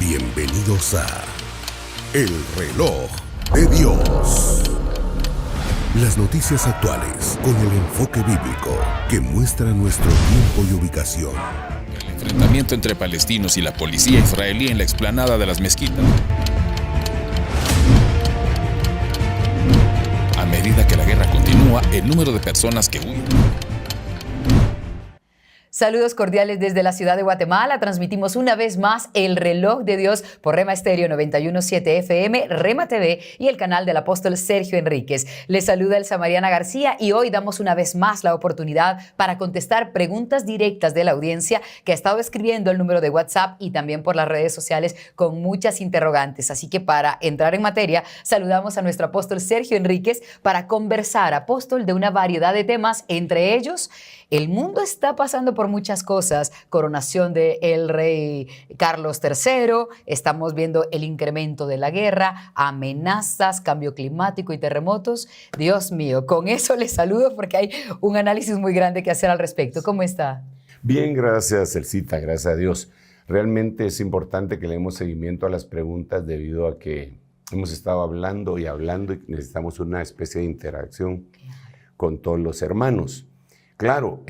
Bienvenidos a El Reloj de Dios. Las noticias actuales con el enfoque bíblico que muestra nuestro tiempo y ubicación. El enfrentamiento entre palestinos y la policía israelí en la explanada de las mezquitas. A medida que la guerra continúa, el número de personas que huyen. Saludos cordiales desde la ciudad de Guatemala. Transmitimos una vez más El Reloj de Dios por Rema Estéreo 91.7 FM, Rema TV y el canal del apóstol Sergio Enríquez. Les saluda Elsa Mariana García y hoy damos una vez más la oportunidad para contestar preguntas directas de la audiencia que ha estado escribiendo el número de WhatsApp y también por las redes sociales con muchas interrogantes. Así que para entrar en materia, saludamos a nuestro apóstol Sergio Enríquez para conversar, apóstol, de una variedad de temas, entre ellos, el mundo está pasando por muchas cosas, coronación del rey Carlos III, estamos viendo el incremento de la guerra, amenazas, cambio climático y terremotos. Dios mío, con eso les saludo porque hay un análisis muy grande que hacer al respecto. ¿Cómo está? Bien, gracias, Elcita, gracias a Dios. Realmente es importante que le demos seguimiento a las preguntas debido a que hemos estado hablando y necesitamos una especie de interacción con todos los hermanos. Claro,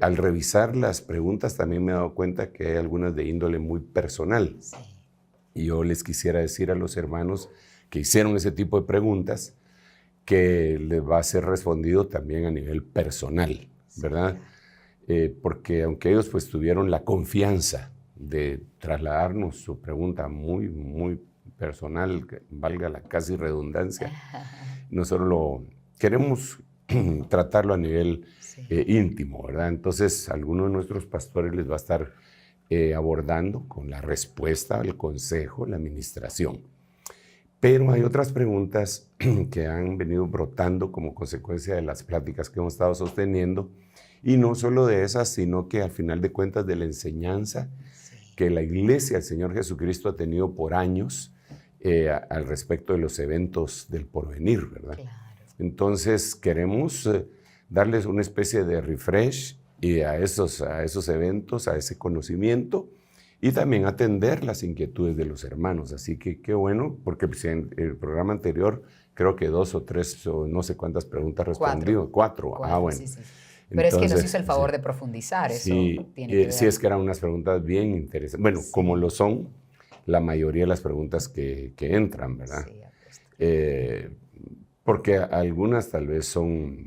al revisar las preguntas también me he dado cuenta que hay algunas de índole muy personal. Sí. Y yo les quisiera decir a los hermanos que hicieron ese tipo de preguntas que les va a ser respondido también a nivel personal, ¿verdad? Porque aunque ellos pues tuvieron la confianza de trasladarnos su pregunta muy, muy personal, valga la casi redundancia, nosotros lo queremos tratarlo a nivel íntimo, ¿verdad? Entonces, alguno de nuestros pastores les va a estar abordando con la respuesta, el consejo, la administración. Pero hay otras preguntas que han venido brotando como consecuencia de las pláticas que hemos estado sosteniendo, y no solo de esas, sino que al final de cuentas de la enseñanza que la Iglesia del Señor Jesucristo ha tenido por años al respecto de los eventos del porvenir, ¿verdad? Claro. Entonces queremos darles una especie de refresh y a esos eventos, a ese conocimiento, y también atender las inquietudes de los hermanos. Así que qué bueno, porque en el programa anterior creo que 2 o 3 o no sé cuántas preguntas respondido. 4. Bueno. Sí. Pero entonces, es que nos hizo el favor de profundizar, eso tiene que ver. Sí, es que eran unas preguntas bien interesantes. Bueno, como lo son la mayoría de las preguntas que entran, ¿verdad? Sí, porque algunas tal vez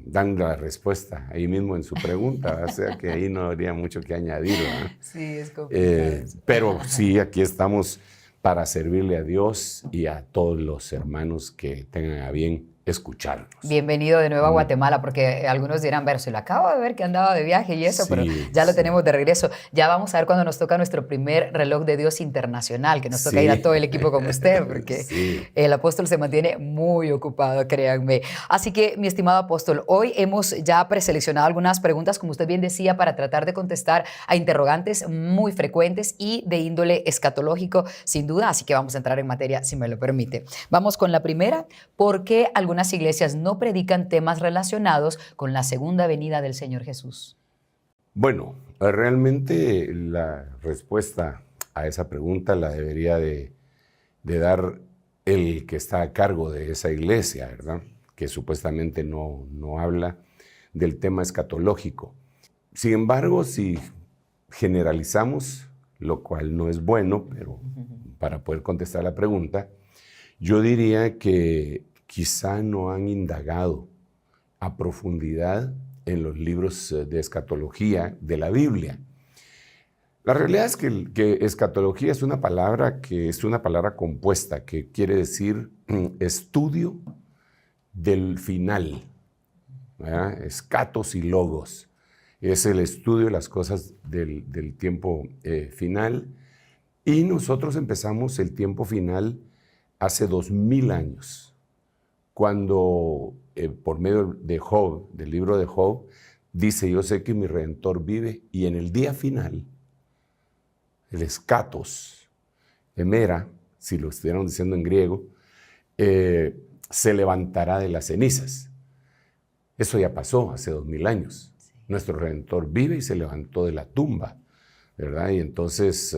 dan la respuesta ahí mismo en su pregunta, o sea que ahí no habría mucho que añadir, ¿verdad? Sí, es complicado. Pero sí, aquí estamos para servirle a Dios y a todos los hermanos que tengan a bien escucharnos. Bienvenido de nuevo a Guatemala, porque algunos dirán, ver, se lo acabo de ver que andaba de viaje y eso, pero ya lo tenemos de regreso. Ya vamos a ver cuando nos toca nuestro primer reloj de Dios internacional, que nos toca ir a todo el equipo como usted, porque el apóstol se mantiene muy ocupado, créanme. Así que, mi estimado apóstol, hoy hemos ya preseleccionado algunas preguntas, como usted bien decía, para tratar de contestar a interrogantes muy frecuentes y de índole escatológico, sin duda, así que vamos a entrar en materia, si me lo permite. Vamos con la primera. ¿Por qué algunas iglesias no predican temas relacionados con la segunda venida del Señor Jesús? Bueno, realmente la respuesta a esa pregunta la debería de dar el que está a cargo de esa iglesia, ¿verdad? Que supuestamente no habla del tema escatológico. Sin embargo, si generalizamos, lo cual no es bueno, pero para poder contestar la pregunta, yo diría que quizá no han indagado a profundidad en los libros de escatología de la Biblia. La realidad es que escatología es una palabra compuesta, que quiere decir estudio del final, ¿verdad? Escatos y logos. Es el estudio de las cosas del tiempo final. Y nosotros empezamos el tiempo final hace 2000 años. Cuando por medio de Job, del libro de Job, dice, yo sé que mi Redentor vive, y en el día final, el escatos, emera, si lo estuvieran diciendo en griego, se levantará de las cenizas. Eso ya pasó hace 2000 años. Nuestro Redentor vive y se levantó de la tumba, ¿verdad? Y entonces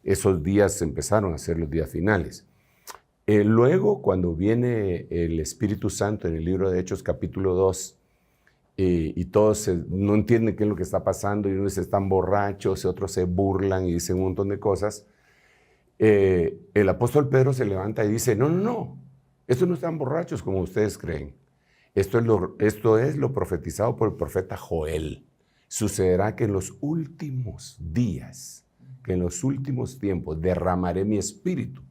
esos días empezaron a ser los días finales. Luego, cuando viene el Espíritu Santo en el libro de Hechos capítulo 2, y todos no entienden qué es lo que está pasando, y unos están borrachos, y otros se burlan y dicen un montón de cosas, el apóstol Pedro se levanta y dice, no, estos no están borrachos como ustedes creen. Esto es lo profetizado por el profeta Joel. Sucederá que en los últimos días, que en los últimos tiempos derramaré mi espíritu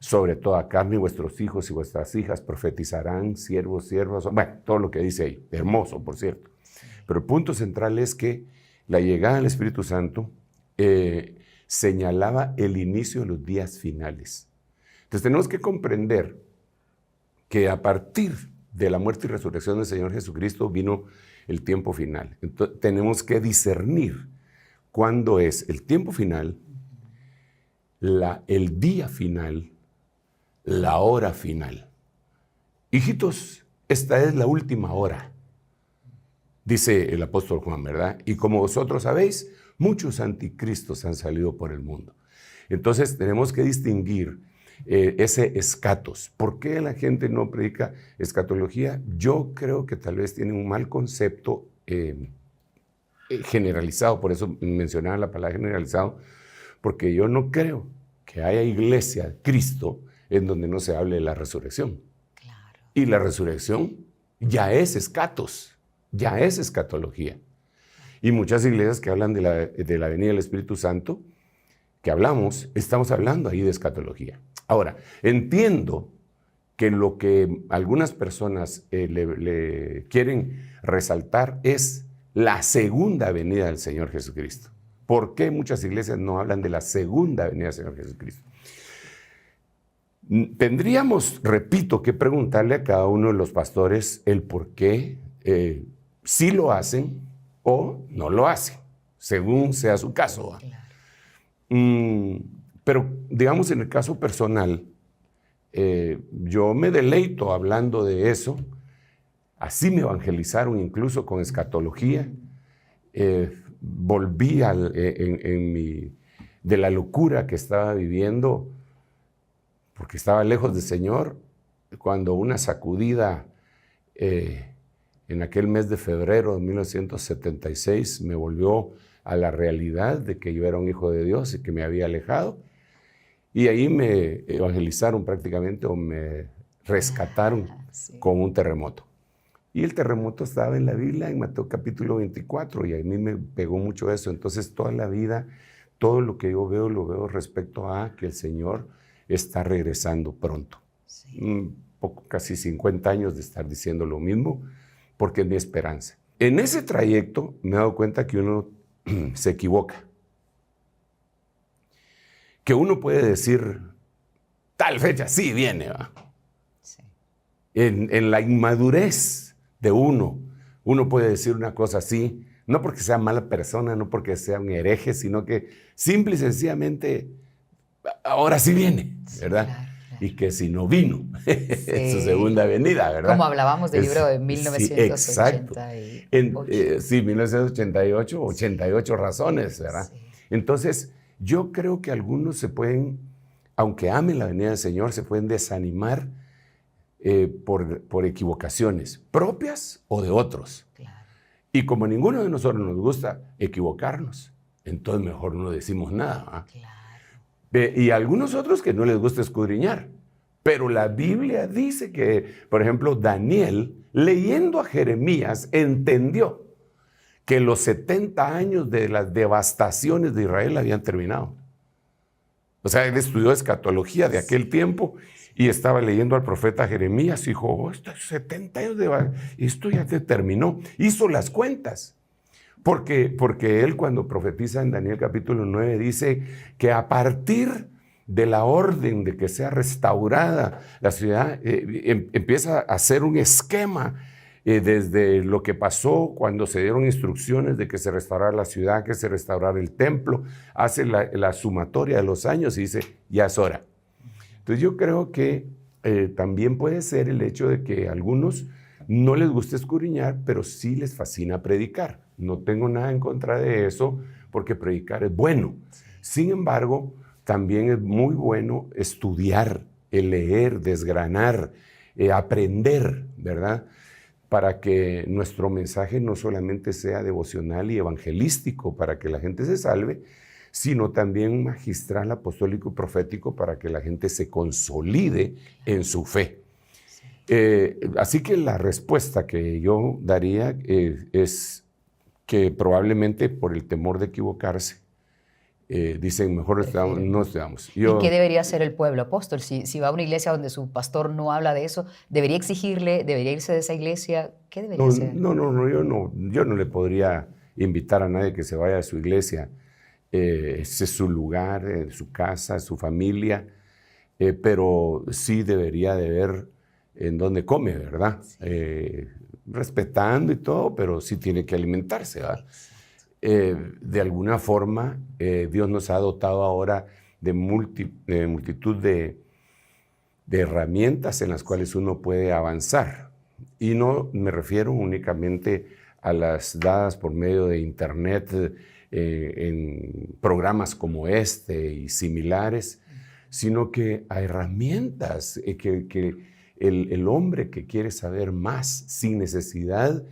sobre toda carne, y vuestros hijos y vuestras hijas profetizarán, siervos, siervas, bueno, todo lo que dice ahí, hermoso, por cierto. Pero el punto central es que la llegada del Espíritu Santo señalaba el inicio de los días finales. Entonces tenemos que comprender que a partir de la muerte y resurrección del Señor Jesucristo vino el tiempo final. Entonces tenemos que discernir cuándo es el tiempo final, el día final, la hora final. Hijitos, esta es la última hora, dice el apóstol Juan, ¿verdad? Y como vosotros sabéis, muchos anticristos han salido por el mundo. Entonces tenemos que distinguir ese escatos. ¿Por qué la gente no predica escatología? Yo creo que tal vez tienen un mal concepto generalizado, por eso mencionaba la palabra generalizado, porque yo no creo que haya iglesia, Cristo, en donde no se hable de la resurrección. Claro. Y la resurrección ya es escatos, ya es escatología. Y muchas iglesias que hablan de la venida del Espíritu Santo, que estamos hablando ahí de escatología. Ahora, entiendo que lo que algunas personas le quieren resaltar es la segunda venida del Señor Jesucristo. ¿Por qué muchas iglesias no hablan de la segunda venida del Señor Jesucristo? Tendríamos, repito, que preguntarle a cada uno de los pastores el por qué sí lo hacen o no lo hacen, según sea su caso. Claro. Pero, digamos, en el caso personal, yo me deleito hablando de eso. Así me evangelizaron incluso con escatología. Volví de la locura que estaba viviendo, porque estaba lejos del Señor, cuando una sacudida en aquel mes de febrero de 1976 me volvió a la realidad de que yo era un hijo de Dios y que me había alejado. Y ahí me evangelizaron prácticamente, o me rescataron con un terremoto. Y el terremoto estaba en la Biblia, en Mateo capítulo 24, y a mí me pegó mucho eso. Entonces toda la vida, todo lo que yo veo, lo veo respecto a que el Señor está regresando pronto. Sí. Casi 50 años de estar diciendo lo mismo, porque es mi esperanza. En ese trayecto me he dado cuenta que uno se equivoca. Que uno puede decir, tal fecha, sí viene, ¿va? Sí. En la inmadurez de uno puede decir una cosa así, no porque sea mala persona, no porque sea un hereje, sino que simple y sencillamente, ahora sí viene, ¿verdad? Sí, claro. Y que si no vino, sí. Su segunda venida, ¿verdad? Como hablábamos del libro de 1988. Sí, 1988, 88 razones, ¿verdad? Sí. Entonces, yo creo que algunos se pueden, aunque amen la venida del Señor, se pueden desanimar por equivocaciones propias o de otros. Claro. Y como a ninguno de nosotros nos gusta equivocarnos, entonces mejor no decimos nada. ¿eh? Claro. Y a algunos otros que no les gusta escudriñar. Pero la Biblia dice que, por ejemplo, Daniel, leyendo a Jeremías, entendió que los 70 años de las devastaciones de Israel habían terminado. O sea, él estudió escatología de aquel tiempo y estaba leyendo al profeta Jeremías y dijo, estos 70 años esto ya se terminó. Hizo las cuentas. Porque él, cuando profetiza en Daniel capítulo 9, dice que a partir de la orden de que sea restaurada la ciudad, empieza a hacer un esquema desde lo que pasó cuando se dieron instrucciones de que se restaurara la ciudad, que se restaurara el templo, hace la sumatoria de los años y dice, ya es hora. Entonces yo creo que también puede ser el hecho de que a algunos no les gusta escudriñar, pero sí les fascina predicar. No tengo nada en contra de eso, porque predicar es bueno. Sin embargo, también es muy bueno estudiar, leer, desgranar, aprender, ¿verdad? Para que nuestro mensaje no solamente sea devocional y evangelístico para que la gente se salve, sino también magistral, apostólico y profético para que la gente se consolide en su fe. Así que la respuesta que yo daría es que probablemente por el temor de equivocarse, dicen mejor no estudiamos. ¿Y qué debería hacer el pueblo, apóstol? Si va a una iglesia donde su pastor no habla de eso, ¿debería exigirle, debería irse de esa iglesia? ¿Qué debería hacer? No, yo no le podría invitar a nadie que se vaya a su iglesia. Ese es su lugar, su casa, su familia, pero sí debería de ver en dónde come, ¿verdad? Respetando y todo, pero sí tiene que alimentarse, ¿verdad? De alguna forma, Dios nos ha dotado ahora de multitud de herramientas en las cuales uno puede avanzar. Y no me refiero únicamente a las dadas por medio de Internet, en programas como este y similares, sino que a herramientas que el hombre que quiere saber más sin necesidad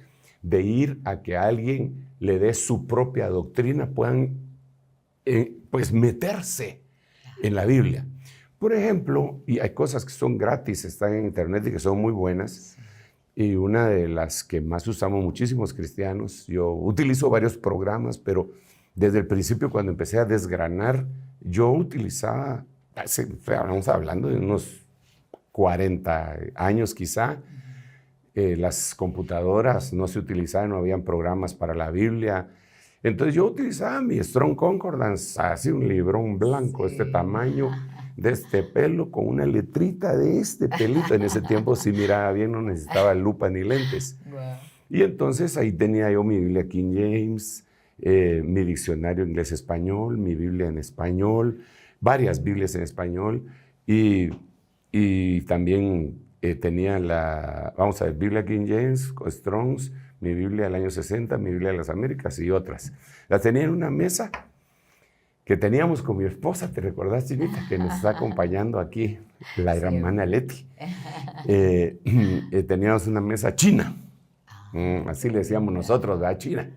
de ir a que alguien le dé su propia doctrina, puedan pues meterse en la Biblia. Por ejemplo, y hay cosas que son gratis, están en Internet y que son muy buenas, y una de las que más usamos muchísimos cristianos, yo utilizo varios programas, pero desde el principio cuando empecé a desgranar, yo utilizaba, estamos hablando de unos 40 años quizá, las computadoras no se utilizaban, no habían programas para la Biblia. Entonces yo utilizaba mi Strong Concordance, así un librón blanco de este tamaño, de este pelo, con una letrita de este pelito. En ese tiempo sí miraba bien, no necesitaba lupa ni lentes. Wow. Y entonces ahí tenía yo mi Biblia King James, mi diccionario inglés-español, mi Biblia en español, varias Biblias en español y también tenía vamos a ver, Biblia King James, Strong's, mi Biblia del año 60, mi Biblia de las Américas y otras. Las tenía en una mesa que teníamos con mi esposa, ¿te recordás, Chinita? Que nos está acompañando aquí, la hermana Leti. Teníamos una mesa china. Así le decíamos nosotros, ¿verdad? China.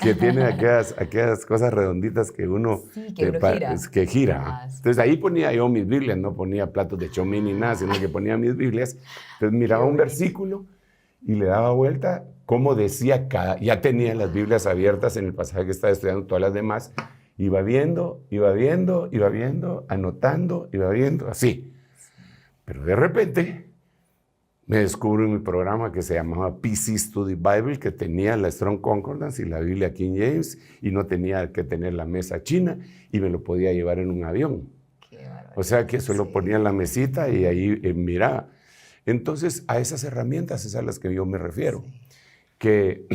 Que tiene aquellas cosas redonditas que uno, que gira. Entonces ahí ponía yo mis Biblias, no ponía platos de chomín ni nada, sino que ponía mis Biblias. Entonces miraba un versículo y le daba vuelta, como decía ya tenía las Biblias abiertas en el pasaje que estaba estudiando, todas las demás. Iba viendo, anotando, iba viendo, así. Pero de repente me descubro en mi programa que se llamaba PC Study Bible, que tenía la Strong Concordance y la Biblia King James, y no tenía que tener la mesa china, y me lo podía llevar en un avión. O sea que eso lo ponía en la mesita y ahí miraba. Entonces, a esas herramientas es a las que yo me refiero. Que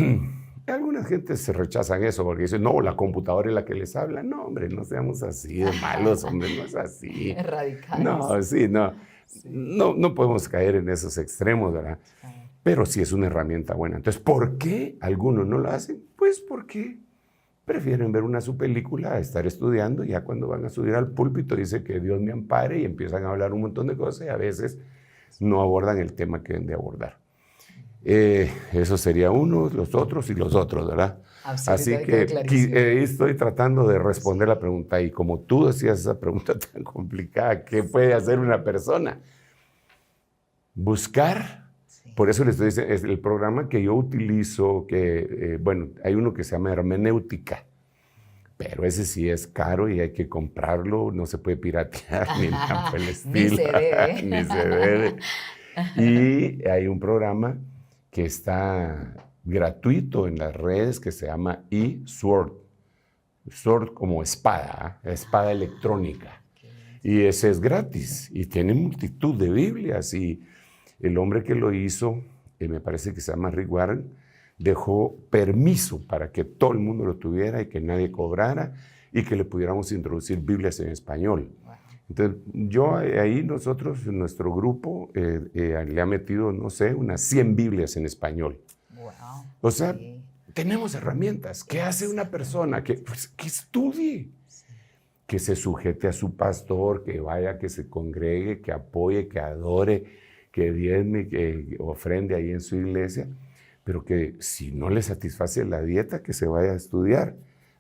algunas gentes se rechazan eso porque dicen, no, la computadora es la que les habla. No, hombre, no seamos así de malos, hombre, no es así. Es radical. No, sí, no. Sí. No podemos caer en esos extremos, ¿verdad? Pero sí es una herramienta buena. Entonces, ¿por qué algunos no lo hacen? Pues porque prefieren ver su película a estar estudiando. Ya cuando van a subir al púlpito dice que Dios me ampare y empiezan a hablar un montón de cosas y a veces no abordan el tema que deben de abordar. Eso sería uno, los otros y los otros, ¿verdad? Así que estoy tratando de responder la pregunta y como tú decías esa pregunta tan complicada, ¿qué puede hacer una persona? Buscar. Sí. Por eso les estoy diciendo, es el programa que yo utilizo, bueno, hay uno que se llama hermenéutica, pero ese sí es caro y hay que comprarlo, no se puede piratear ni nada por el estilo. Ni se debe. Ni se debe. Y hay un programa que está gratuito en las redes que se llama eSword. Sword como espada, espada electrónica. Y ese es gratis y tiene multitud de Biblias. Y el hombre que lo hizo, me parece que se llama Rick Warren, dejó permiso para que todo el mundo lo tuviera y que nadie cobrara y que le pudiéramos introducir Biblias en español. Entonces, nosotros, en nuestro grupo, le ha metido, no sé, unas 100 Biblias en español. Wow. O sea, tenemos herramientas. ¿Qué hace una persona? Que estudie, que se sujete a su pastor, que vaya, que se congregue, que apoye, que adore, que diezme, que ofrende ahí en su iglesia, pero que si no le satisface la dieta, que se vaya a estudiar.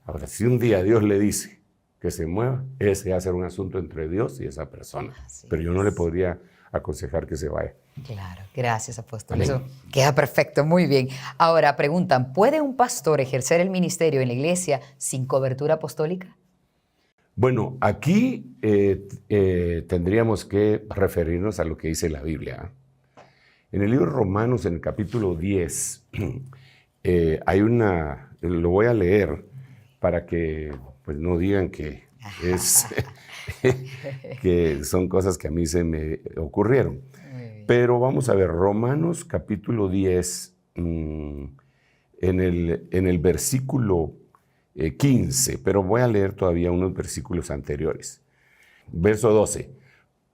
Ahora, si un día Dios le dice que se mueva, ese va a ser un asunto entre Dios y esa persona. Pero yo no le podría aconsejar que se vaya. Claro, gracias, apóstol. Amén. Eso queda perfecto, muy bien. Ahora preguntan, ¿puede un pastor ejercer el ministerio en la iglesia sin cobertura apostólica? Bueno, aquí tendríamos que referirnos a lo que dice la Biblia. En el libro de Romanos, en el capítulo 10, hay lo voy a leer para que pues, no digan que que son cosas que a mí se me ocurrieron. Pero vamos a ver, Romanos capítulo 10, en el versículo 15, pero voy a leer todavía unos versículos anteriores. Verso 12.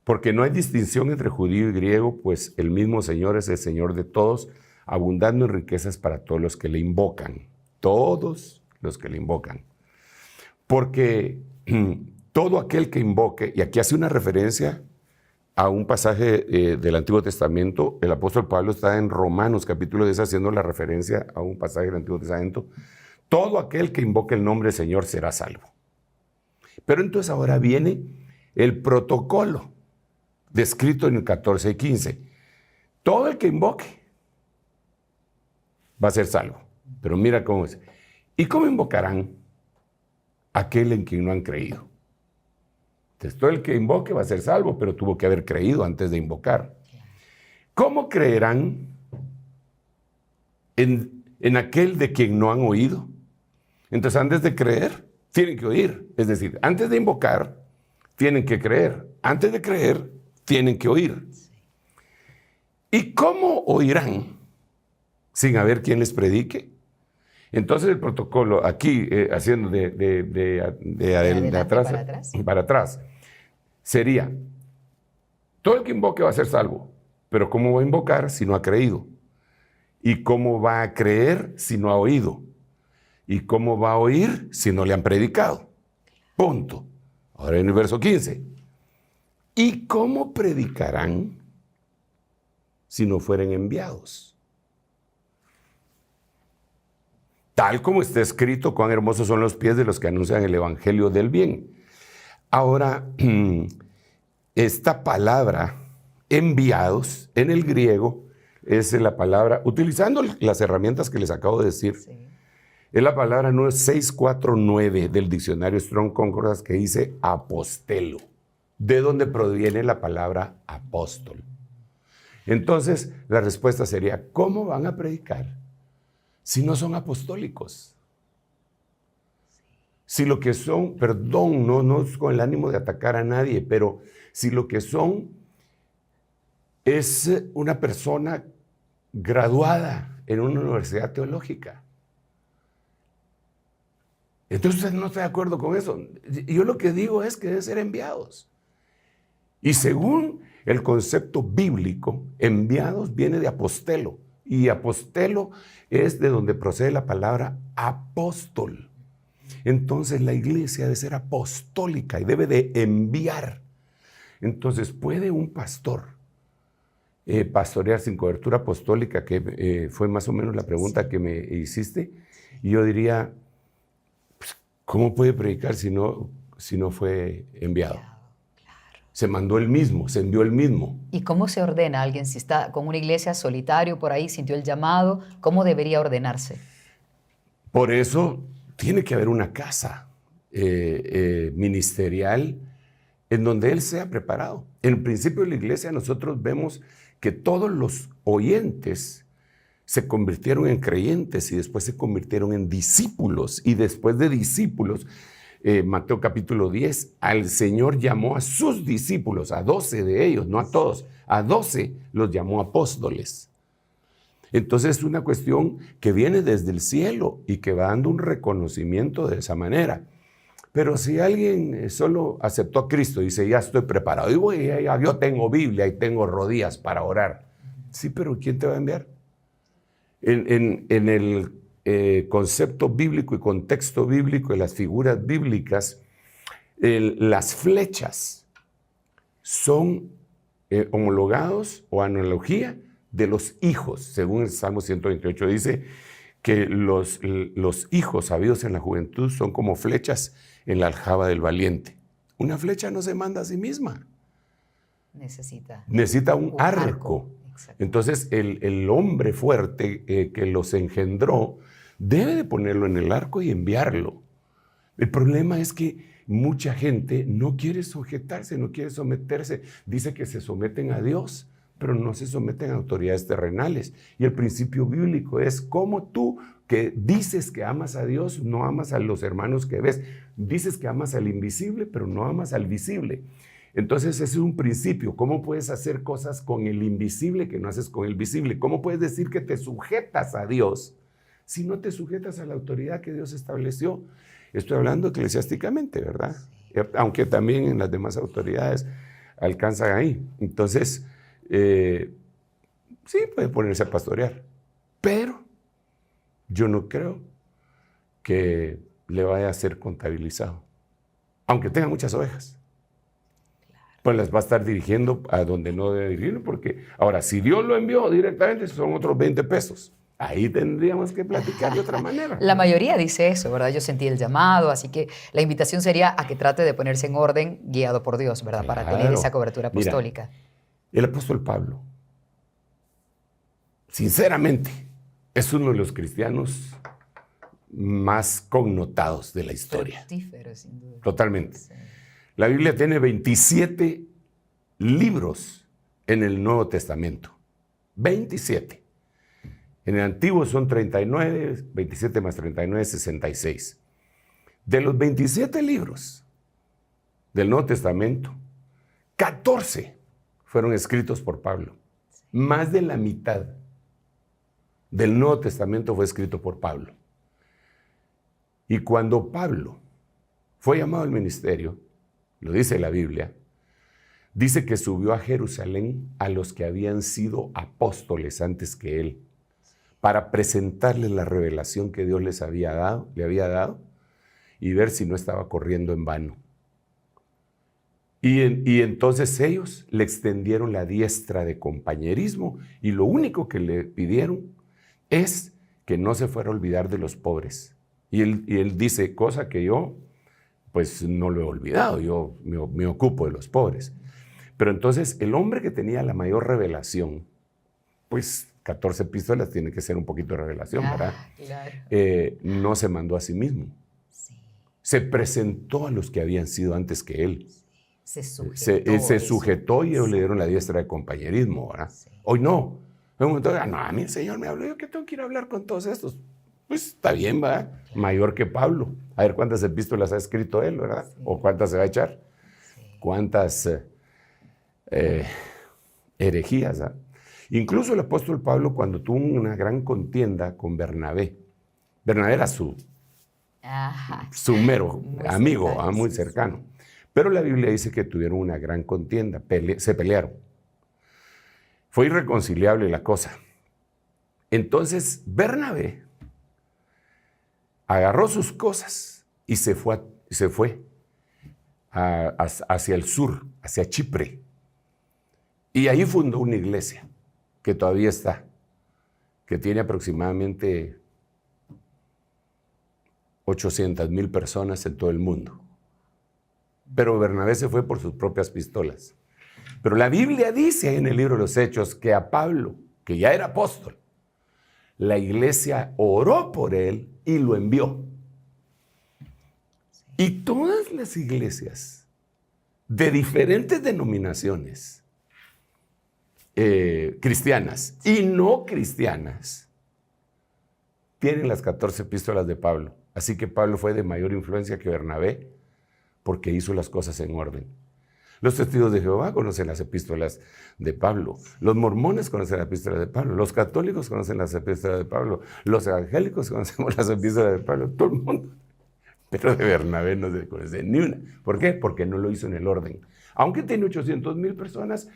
Porque no hay distinción entre judío y griego, pues el mismo Señor es el Señor de todos, abundando en riquezas para todos los que le invocan. Todos los que le invocan. Porque todo aquel que invoque, y aquí hace una referencia a un pasaje del Antiguo Testamento, el apóstol Pablo está en Romanos capítulo 10 haciendo la referencia a un pasaje del Antiguo Testamento. Todo aquel que invoque el nombre del Señor será salvo. Pero entonces ahora viene el protocolo descrito en el 14 y 15. Todo el que invoque va a ser salvo. Pero mira cómo es. ¿Y cómo invocarán aquel en quien no han creído? Entonces, todo el que invoque va a ser salvo, pero tuvo que haber creído antes de invocar. ¿Cómo creerán en aquel de quien no han oído? Entonces, antes de creer, tienen que oír. Es decir, antes de invocar, tienen que creer. Antes de creer, tienen que oír. ¿Y cómo oirán sin haber quien les predique? Entonces el protocolo aquí, haciendo de atrás para atrás, sería, todo el que invoque va a ser salvo, pero ¿cómo va a invocar si no ha creído? ¿Y cómo va a creer si no ha oído? ¿Y cómo va a oír si no le han predicado? Punto. Ahora en el verso 15. ¿Y cómo predicarán si no fueren enviados? Tal como está escrito, cuán hermosos son los pies de los que anuncian el evangelio del bien. Ahora, esta palabra, enviados, en el griego, es la palabra, utilizando las herramientas que les acabo de decir, sí. Es la palabra 649 del diccionario Strong Concordance que dice apostelo, de donde proviene la palabra apóstol. Entonces, la respuesta sería, ¿cómo van a predicar si no son apostólicos? Si lo que son, perdón, no es con el ánimo de atacar a nadie, pero si lo que son es una persona graduada en una universidad teológica. Entonces usted no está de acuerdo con eso. Yo lo que digo es que deben ser enviados. Y según el concepto bíblico, enviados viene de apostelo. Y apostelo es de donde procede la palabra apóstol. Entonces la iglesia debe ser apostólica y debe de enviar. Entonces, ¿puede un pastor pastorear sin cobertura apostólica? Que fue más o menos la pregunta que me hiciste. Y yo diría, pues, ¿cómo puede predicar si no fue enviado? Claro. Se mandó él mismo, se envió él mismo. ¿Y cómo se ordena alguien? Si está con una iglesia solitario por ahí, sintió el llamado, ¿cómo debería ordenarse? Por eso tiene que haber una casa ministerial en donde él sea preparado. En el principio de la iglesia nosotros vemos que todos los oyentes se convirtieron en creyentes y después se convirtieron en discípulos. Y después de discípulos, Mateo capítulo 10, al Señor llamó a sus discípulos, a 12 de ellos, no a todos, a 12 los llamó apóstoles. Entonces es una cuestión que viene desde el cielo y que va dando un reconocimiento de esa manera. Pero si alguien solo aceptó a Cristo y dice, ya estoy preparado, yo tengo Biblia y tengo rodillas para orar. Sí, pero ¿quién te va a enviar? En el concepto bíblico y contexto bíblico, de las figuras bíblicas, las flechas son homologados o analogía de los hijos. Según el Salmo 128 dice que los hijos habidos en la juventud son como flechas en la aljaba del valiente. Una flecha no se manda a sí misma. Necesita un arco. Entonces el hombre fuerte que los engendró debe de ponerlo en el arco y enviarlo. El problema es que mucha gente no quiere sujetarse, no quiere someterse. Dice que se someten a Dios, pero no se someten a autoridades terrenales. Y el principio bíblico es cómo tú, que dices que amas a Dios, no amas a los hermanos que ves. Dices que amas al invisible, pero no amas al visible. Entonces ese es un principio. ¿Cómo puedes hacer cosas con el invisible que no haces con el visible? ¿Cómo puedes decir que te sujetas a Dios si no te sujetas a la autoridad que Dios estableció? Estoy hablando eclesiásticamente, ¿verdad? Aunque también en las demás autoridades alcanzan ahí. Entonces, sí, puede ponerse a pastorear, pero yo no creo que le vaya a ser contabilizado, aunque tenga muchas ovejas. Pues las va a estar dirigiendo a donde no debe dirigir, porque ahora, si Dios lo envió directamente, son otros 20 pesos. Ahí tendríamos que platicar de otra manera. La mayoría dice eso, ¿verdad? Yo sentí el llamado, así que la invitación sería a que trate de ponerse en orden, guiado por Dios, ¿verdad? Claro. Para tener esa cobertura apostólica. Mira, el apóstol Pablo, sinceramente, es uno de los cristianos más connotados de la historia. Fructífero, sin duda. Totalmente. Sí. La Biblia tiene 27 libros en el Nuevo Testamento. 27. En el Antiguo son 39, 27 más 39, 66. De los 27 libros del Nuevo Testamento, 14 fueron escritos por Pablo. Más de la mitad del Nuevo Testamento fue escrito por Pablo. Y cuando Pablo fue llamado al ministerio, lo dice la Biblia, dice que subió a Jerusalén a los que habían sido apóstoles antes que él, para presentarles la revelación que Dios le había dado y ver si no estaba corriendo en vano. Y entonces ellos le extendieron la diestra de compañerismo y lo único que le pidieron es que no se fuera a olvidar de los pobres. Y él dice, cosa que yo pues no lo he olvidado, yo me ocupo de los pobres. Pero entonces el hombre que tenía la mayor revelación, pues 14 epístolas tiene que ser un poquito de revelación, ¿verdad? Claro. No se mandó a sí mismo. Sí. Se presentó a los que habían sido antes que él. Se sujetó y ellos le dieron la diestra de compañerismo, ¿verdad? Sí. Hoy no. En un momento, no, a mí el Señor me habló, yo que tengo que ir a hablar con todos estos. Pues está bien, ¿verdad? Mayor que Pablo. A ver cuántas epístolas ha escrito él, ¿verdad? Sí. O cuántas se va a echar. Sí. Cuántas herejías, ¿verdad? Incluso el apóstol Pablo, cuando tuvo una gran contienda con Bernabé era su mero amigo, muy cercano. Pero la Biblia dice que tuvieron una gran contienda, se pelearon. Fue irreconciliable la cosa. Entonces Bernabé agarró sus cosas y se fue hacia el sur, hacia Chipre. Y ahí fundó una iglesia que todavía está, que tiene aproximadamente 800,000 personas en todo el mundo. Pero Bernabé se fue por sus propias pistolas. Pero la Biblia dice en el libro de los Hechos que a Pablo, que ya era apóstol, la iglesia oró por él y lo envió. Y todas las iglesias de diferentes denominaciones, cristianas y no cristianas, tienen las 14 epístolas de Pablo. Así que Pablo fue de mayor influencia que Bernabé porque hizo las cosas en orden. Los testigos de Jehová conocen las epístolas de Pablo. Los mormones conocen las epístolas de Pablo. Los católicos conocen las epístolas de Pablo. Los evangélicos conocemos las epístolas de Pablo. Todo el mundo. Pero de Bernabé no se conoce ni una. ¿Por qué? Porque no lo hizo en el orden. Aunque tiene 800,000 personas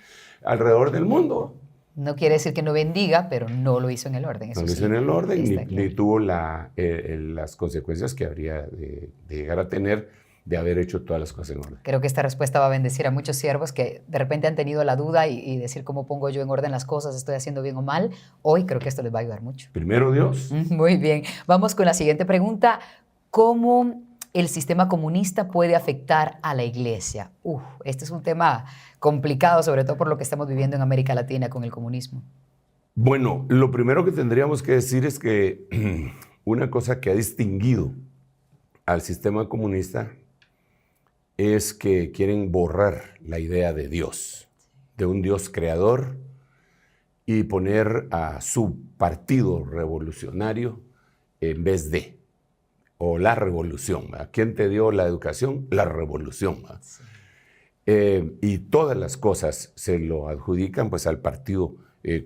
alrededor del mundo. No quiere decir que no bendiga, pero no lo hizo en el orden. No lo hizo en el orden, ni claro. tuvo las consecuencias que habría de llegar a tener de haber hecho todas las cosas en orden. Creo que esta respuesta va a bendecir a muchos siervos que de repente han tenido la duda y decir cómo pongo yo en orden las cosas, estoy haciendo bien o mal. Hoy creo que esto les va a ayudar mucho. Primero Dios. Muy bien. Vamos con la siguiente pregunta. ¿Cómo el sistema comunista puede afectar a la iglesia? Este es un tema complicado, sobre todo por lo que estamos viviendo en América Latina con el comunismo. Bueno, lo primero que tendríamos que decir es que una cosa que ha distinguido al sistema comunista es que quieren borrar la idea de Dios, de un Dios creador, y poner a su partido revolucionario en vez de, o la revolución. ¿A quién te dio la educación? La revolución. Sí. Y todas las cosas se lo adjudican pues al partido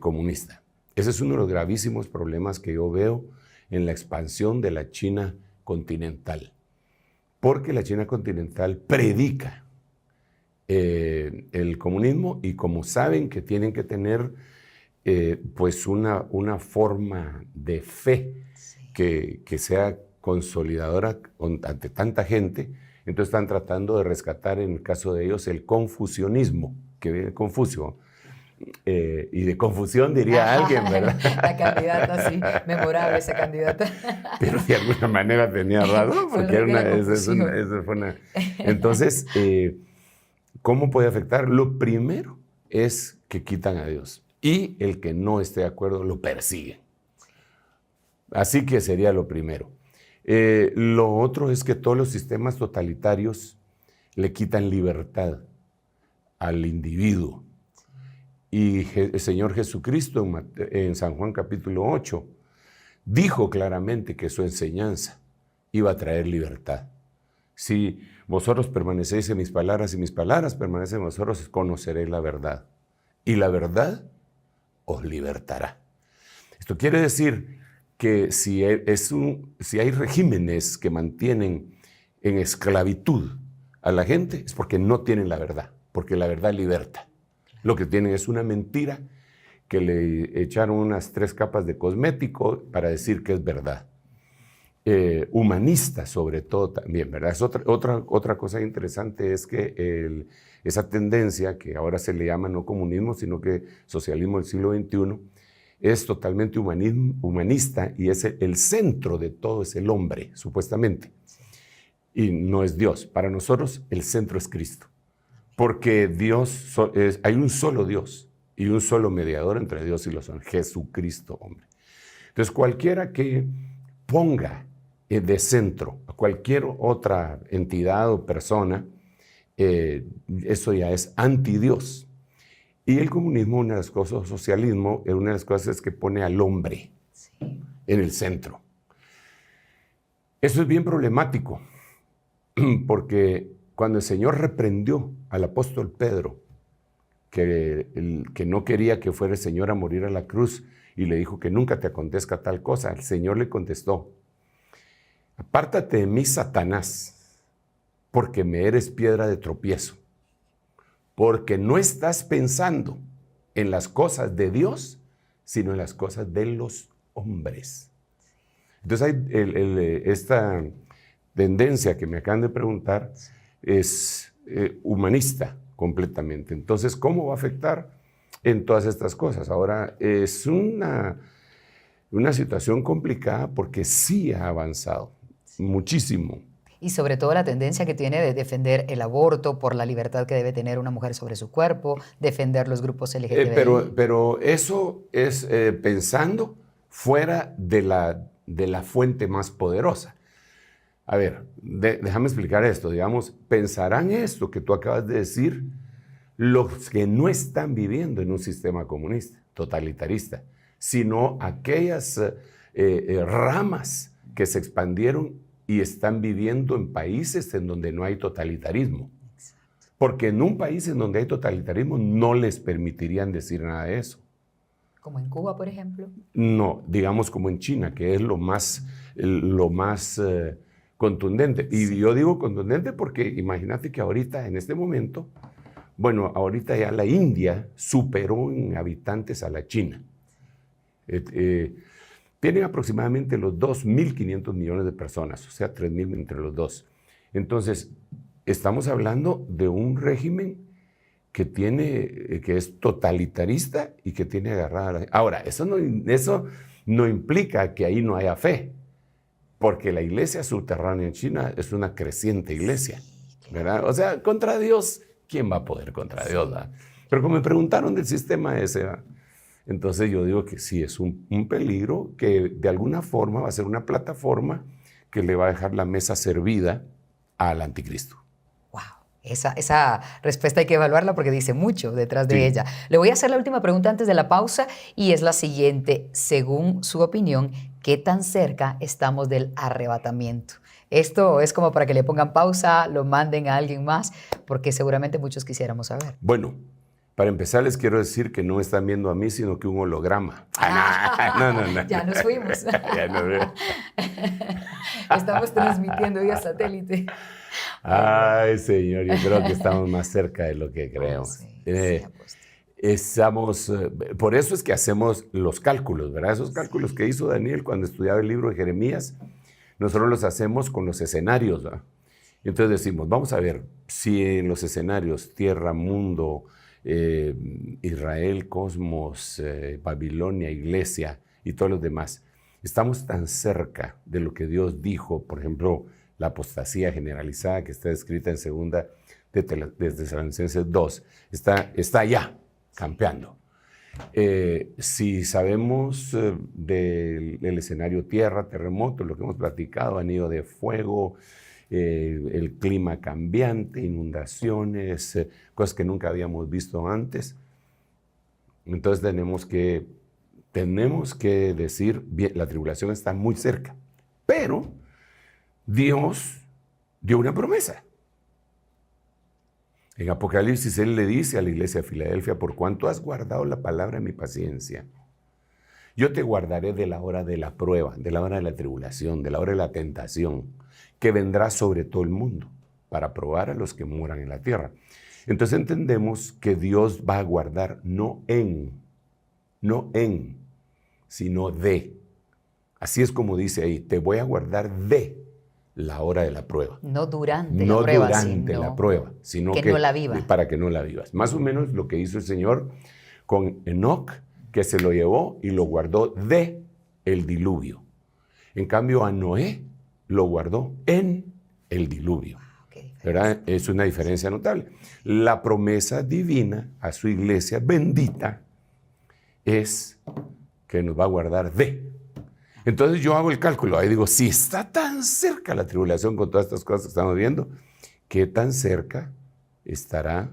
comunista. Ese es uno de los gravísimos problemas que yo veo en la expansión de la China continental. Porque la China continental predica el comunismo, y como saben que tienen que tener pues una forma de fe que sea consolidadora ante tanta gente, entonces están tratando de rescatar, en el caso de ellos, el confucianismo, que viene de Confucio. Y de confusión diría alguien, ¿verdad? La candidata, sí, memorable esa candidata. Pero de alguna manera tenía razón, porque esa fue una... Entonces, ¿cómo puede afectar? Lo primero es que quitan a Dios, y el que no esté de acuerdo lo persiguen. Así que sería lo primero. Lo otro es que todos los sistemas totalitarios le quitan libertad al individuo. Y el Señor Jesucristo en San Juan capítulo 8 dijo claramente que su enseñanza iba a traer libertad. Si vosotros permanecéis en mis palabras y mis palabras permanecen en vosotros, conoceréis la verdad. Y la verdad os libertará. Esto quiere decir que si hay regímenes que mantienen en esclavitud a la gente, es porque no tienen la verdad, porque la verdad liberta. Lo que tienen es una mentira que le echaron unas 3 capas de cosmético para decir que es verdad. Humanista sobre todo también, ¿verdad? Es otra cosa interesante es que esa tendencia que ahora se le llama no comunismo, sino que socialismo del siglo XXI, es totalmente humanista, y es el centro de todo es el hombre, supuestamente. Y no es Dios. Para nosotros el centro es Cristo. Porque hay un solo Dios y un solo mediador entre Dios y los hombres, Jesucristo, hombre. Entonces, cualquiera que ponga de centro a cualquier otra entidad o persona, eso ya es anti-Dios. Y el comunismo, una de las cosas, el socialismo, una de las cosas es que pone al hombre en el centro. Eso es bien problemático, porque cuando el Señor reprendió al apóstol Pedro, que no quería que fuera el Señor a morir a la cruz, y le dijo que nunca te acontezca tal cosa, el Señor le contestó: apártate de mí, Satanás, porque me eres piedra de tropiezo, porque no estás pensando en las cosas de Dios, sino en las cosas de los hombres. Entonces hay esta tendencia que me acaban de preguntar, es humanista completamente. Entonces, ¿cómo va a afectar en todas estas cosas? Ahora, es una situación complicada porque sí ha avanzado muchísimo. Y sobre todo la tendencia que tiene de defender el aborto por la libertad que debe tener una mujer sobre su cuerpo, defender los grupos LGTBI. Pero eso es pensando fuera de la fuente más poderosa. A ver, déjame explicar esto. Digamos, pensarán esto que tú acabas de decir los que no están viviendo en un sistema comunista, totalitarista, sino aquellas ramas que se expandieron y están viviendo en países en donde no hay totalitarismo. Porque en un país en donde hay totalitarismo no les permitirían decir nada de eso. ¿Como en Cuba, por ejemplo? No, digamos como en China, que es lo más contundente. Y yo digo contundente porque imagínate que ahorita, en este momento, Bueno, ahorita ya la India superó en habitantes a la China. Tienen aproximadamente los 2.500 millones de personas, o sea, 3.000 entre los dos. Entonces, estamos hablando de un régimen que es totalitarista y que tiene agarrada. Ahora, eso no implica que ahí no haya fe, porque la iglesia subterránea en China es una creciente iglesia, ¿verdad? O sea, contra Dios, ¿quién va a poder contra Dios? ¿verdad? Pero como me preguntaron del sistema ese, ¿verdad? Entonces yo digo que sí, es un peligro que de alguna forma va a ser una plataforma que le va a dejar la mesa servida al anticristo. Wow, esa respuesta hay que evaluarla porque dice mucho detrás de ella. Le voy a hacer la última pregunta antes de la pausa y es la siguiente. Según su opinión, ¿qué tan cerca estamos del arrebatamiento? Esto es como para que le pongan pausa, lo manden a alguien más, porque seguramente muchos quisiéramos saber. Bueno, para empezar, les quiero decir que no me están viendo a mí, sino que un holograma. No. Ya nos fuimos. Estamos transmitiendo vía satélite. Ay, Señor, yo creo que estamos más cerca de lo que creemos. Por eso es que hacemos los cálculos, ¿verdad? Esos cálculos que hizo Daniel cuando estudiaba el libro de Jeremías, nosotros los hacemos con los escenarios, ¿verdad? Y entonces decimos, vamos a ver si en los escenarios, tierra, mundo, Israel, cosmos, Babilonia, iglesia y todos los demás, estamos tan cerca de lo que Dios dijo, por ejemplo, la apostasía generalizada que está escrita en segunda de Tesalonicenses 2, está ya campeando. Si sabemos del escenario tierra, terremoto, lo que hemos platicado, anillo de fuego, el clima cambiante, inundaciones, cosas que nunca habíamos visto antes. Entonces tenemos que decir, bien, la tribulación está muy cerca, pero Dios dio una promesa. En Apocalipsis Él le dice a la iglesia de Filadelfia, por cuanto has guardado la palabra de mi paciencia, yo te guardaré de la hora de la prueba, de la hora de la tribulación, de la hora de la tentación, que vendrá sobre todo el mundo para probar a los que moran en la tierra. Entonces entendemos que Dios va a guardar no en, sino de. Así es como dice ahí, te voy a guardar de la hora de la prueba. No durante la prueba, la prueba, sino que no la vivas. Para que no la vivas. Más o menos lo que hizo el Señor con Enoc, que se lo llevó y lo guardó de el diluvio. En cambio a Noé lo guardó en el diluvio. ¿Verdad? Es una diferencia notable. La promesa divina a su iglesia bendita es que nos va a guardar de. Entonces yo hago el cálculo, ahí digo, si está tan cerca la tribulación con todas estas cosas que estamos viendo, ¿qué tan cerca estará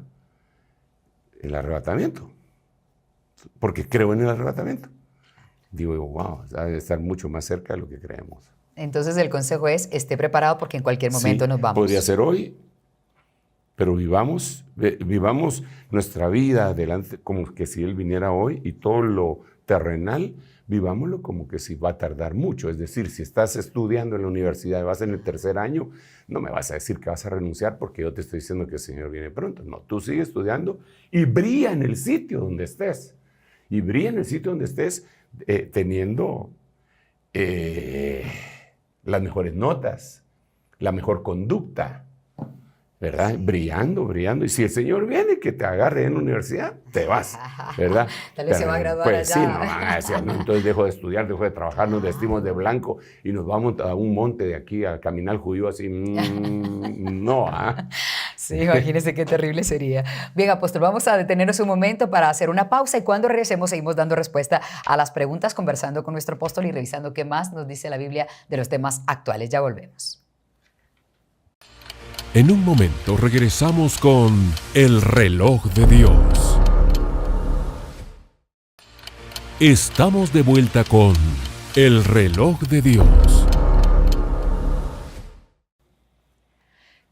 el arrebatamiento? Porque creo en el arrebatamiento. Digo, wow, debe estar mucho más cerca de lo que creemos. Entonces el consejo es, esté preparado porque en cualquier momento nos vamos. Podría ser hoy, pero vivamos nuestra vida adelante como que si Él viniera hoy y todo lo terrenal, vivámoslo como que si va a tardar mucho. Es decir, si estás estudiando en la universidad y vas en el tercer año, no me vas a decir que vas a renunciar porque yo te estoy diciendo que el Señor viene pronto. No, tú sigues estudiando y brilla en el sitio donde estés. Y brilla en el sitio donde estés teniendo las mejores notas, la mejor conducta, ¿verdad? Brillando. Y si el Señor viene, que te agarre en la universidad, te vas, ¿verdad? Tal vez se va a graduar pues allá. Sí, no van a decir, no, entonces dejo de estudiar, dejo de trabajar, nos vestimos de blanco y nos vamos a un monte de aquí a caminar judío así. No, ¿ah? Sí, imagínense qué terrible sería. Bien, apóstol, vamos a detenernos un momento para hacer una pausa y cuando regresemos seguimos dando respuesta a las preguntas, conversando con nuestro apóstol y revisando qué más nos dice la Biblia de los temas actuales. Ya volvemos. En un momento regresamos con El Reloj de Dios. Estamos de vuelta con El Reloj de Dios.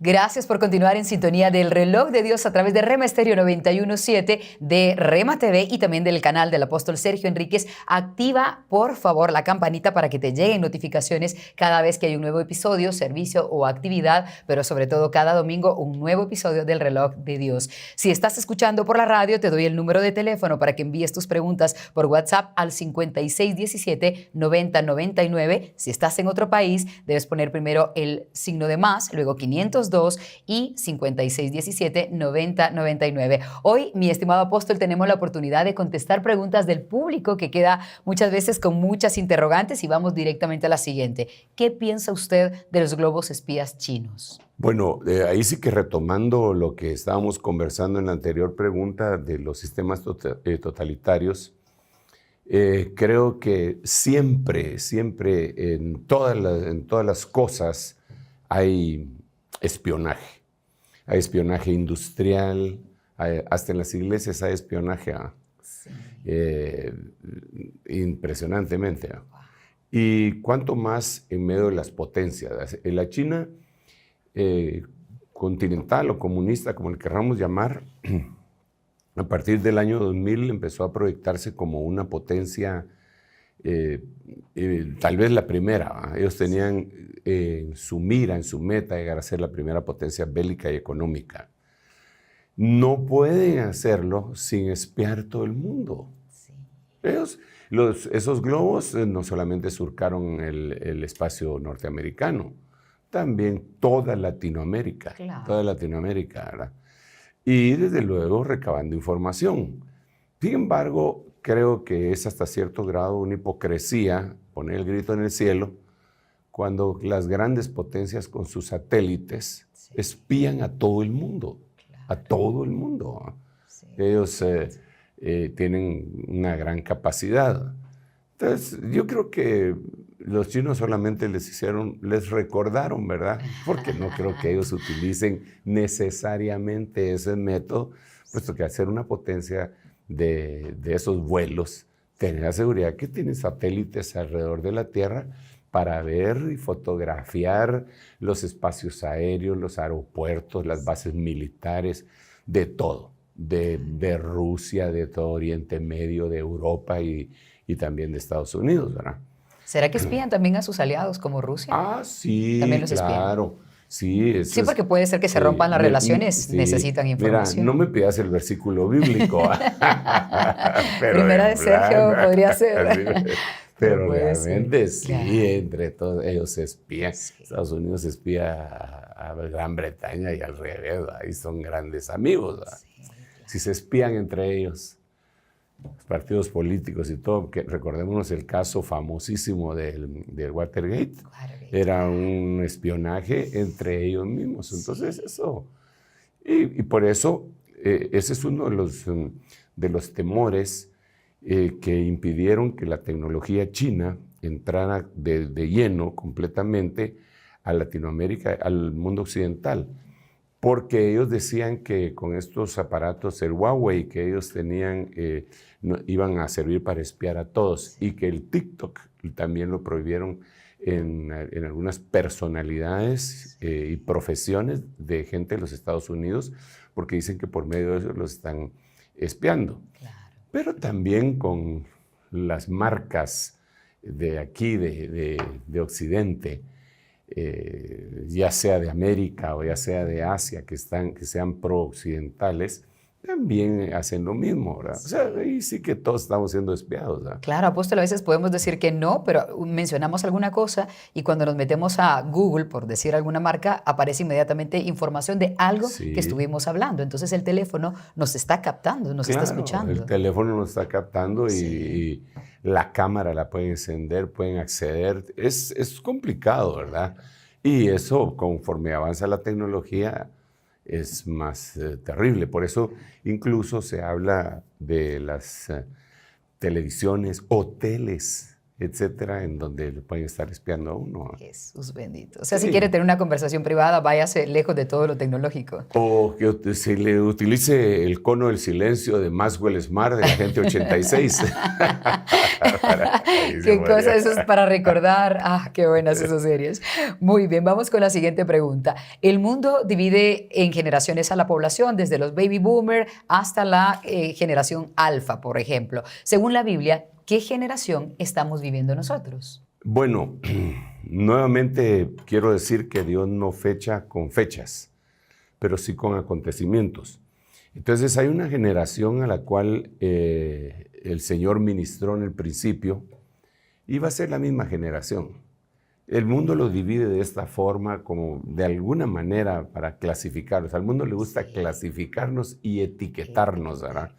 Gracias por continuar en sintonía del Reloj de Dios a través de Rema Estéreo 91.7, de Rema TV y también del canal del apóstol Sergio Enríquez. Activa, por favor, la campanita para que te lleguen notificaciones cada vez que hay un nuevo episodio, servicio o actividad, pero sobre todo cada domingo un nuevo episodio del Reloj de Dios. Si estás escuchando por la radio, te doy el número de teléfono para que envíes tus preguntas por WhatsApp al 5617-9099. Si estás en otro país, debes poner primero el signo de más, luego 502 y 5617-9099. Hoy, mi estimado apóstol, tenemos la oportunidad de contestar preguntas del público que queda muchas veces con muchas interrogantes y vamos directamente a la siguiente. ¿Qué piensa usted de los globos espías chinos? Bueno, ahí sí que retomando lo que estábamos conversando en la anterior pregunta de los sistemas totalitarios, creo que siempre en todas las cosas hay espionaje. Hay espionaje industrial, hasta en las iglesias hay espionaje impresionantemente. Y cuánto más en medio de las potencias. En la China continental o comunista, como le querramos llamar, a partir del año 2000 empezó a proyectarse como una potencia, tal vez la primera. Ellos tenían en su mira, en su meta, llegar a ser la primera potencia bélica y económica. No pueden hacerlo sin espiar todo el mundo. Sí. Esos globos no solamente surcaron el espacio norteamericano, también toda Latinoamérica, claro. Toda Latinoamérica, ¿verdad? Y desde luego recabando información. Sin embargo, creo que es hasta cierto grado una hipocresía poner el grito en el cielo cuando las grandes potencias con sus satélites espían a todo el mundo, claro. A todo el mundo. Sí. Ellos tienen una gran capacidad. Entonces, yo creo que los chinos solamente les recordaron, ¿verdad? Porque no creo que ellos utilicen necesariamente ese método, puesto que hacer una potencia de esos vuelos, tener la seguridad que tienen satélites alrededor de la Tierra para ver y fotografiar los espacios aéreos, los aeropuertos, las bases militares, de todo, de Rusia, de todo Oriente Medio, de Europa y también de Estados Unidos, ¿verdad? ¿Será que espían también a sus aliados como Rusia? Ah, sí, ¿también los claro. Sí, porque puede ser que se rompan las relaciones, sí, necesitan información. Mira, no me pidas el versículo bíblico. Pero Primera de Sergio podría ser. Pero realmente sí, claro. Entre todos ellos se espían. Sí. Estados Unidos espía a Gran Bretaña y al revés, ahí son grandes amigos. Sí, claro. Si se espían entre ellos, los partidos políticos y todo, que recordémonos el caso famosísimo del Watergate, era un espionaje entre ellos mismos. Entonces eso, y por eso ese es uno de los temores que impidieron que la tecnología china entrara de lleno completamente a Latinoamérica, al mundo occidental. Porque ellos decían que con estos aparatos, el Huawei que ellos tenían, iban a servir para espiar a todos, y que el TikTok también lo prohibieron en algunas personalidades y profesiones de gente de los Estados Unidos, porque dicen que por medio de eso los están espiando. Claro. Pero también con las marcas de aquí, de Occidente, ya sea de América o ya sea de Asia, que sean pro-occidentales, también hacen lo mismo, ¿verdad? O sea, ahí sí que todos estamos siendo espiados, ¿verdad? Claro, apóstol, a veces podemos decir que no, pero mencionamos alguna cosa y cuando nos metemos a Google, por decir alguna marca, aparece inmediatamente información de algo que estuvimos hablando. Entonces el teléfono nos está captando, nos está escuchando. El teléfono nos está captando y la cámara la pueden encender, pueden acceder. Es complicado, ¿verdad? Y eso, conforme avanza la tecnología, es más terrible. Por eso incluso se habla de las televisiones, hoteles etcétera, en donde le pueden estar espiando a uno. Jesús bendito. O sea, Sí. si quiere tener una conversación privada, váyase lejos de todo lo tecnológico. O que se le utilice el cono del silencio de Maxwell Smart de la gente 86. Qué cosa, eso es para recordar. Ah, qué buenas esas series. Muy bien, vamos con la siguiente pregunta. El mundo divide en generaciones a la población, desde los baby boomer hasta la generación alfa, por ejemplo. Según la Biblia, ¿qué generación estamos viviendo nosotros? Bueno, nuevamente quiero decir que Dios no fecha con fechas, pero sí con acontecimientos. Entonces hay una generación a la cual el Señor ministró en el principio y va a ser la misma generación. El mundo lo divide de esta forma, como de alguna manera para clasificarlos. Al mundo le gusta clasificarnos y etiquetarnos, ¿verdad?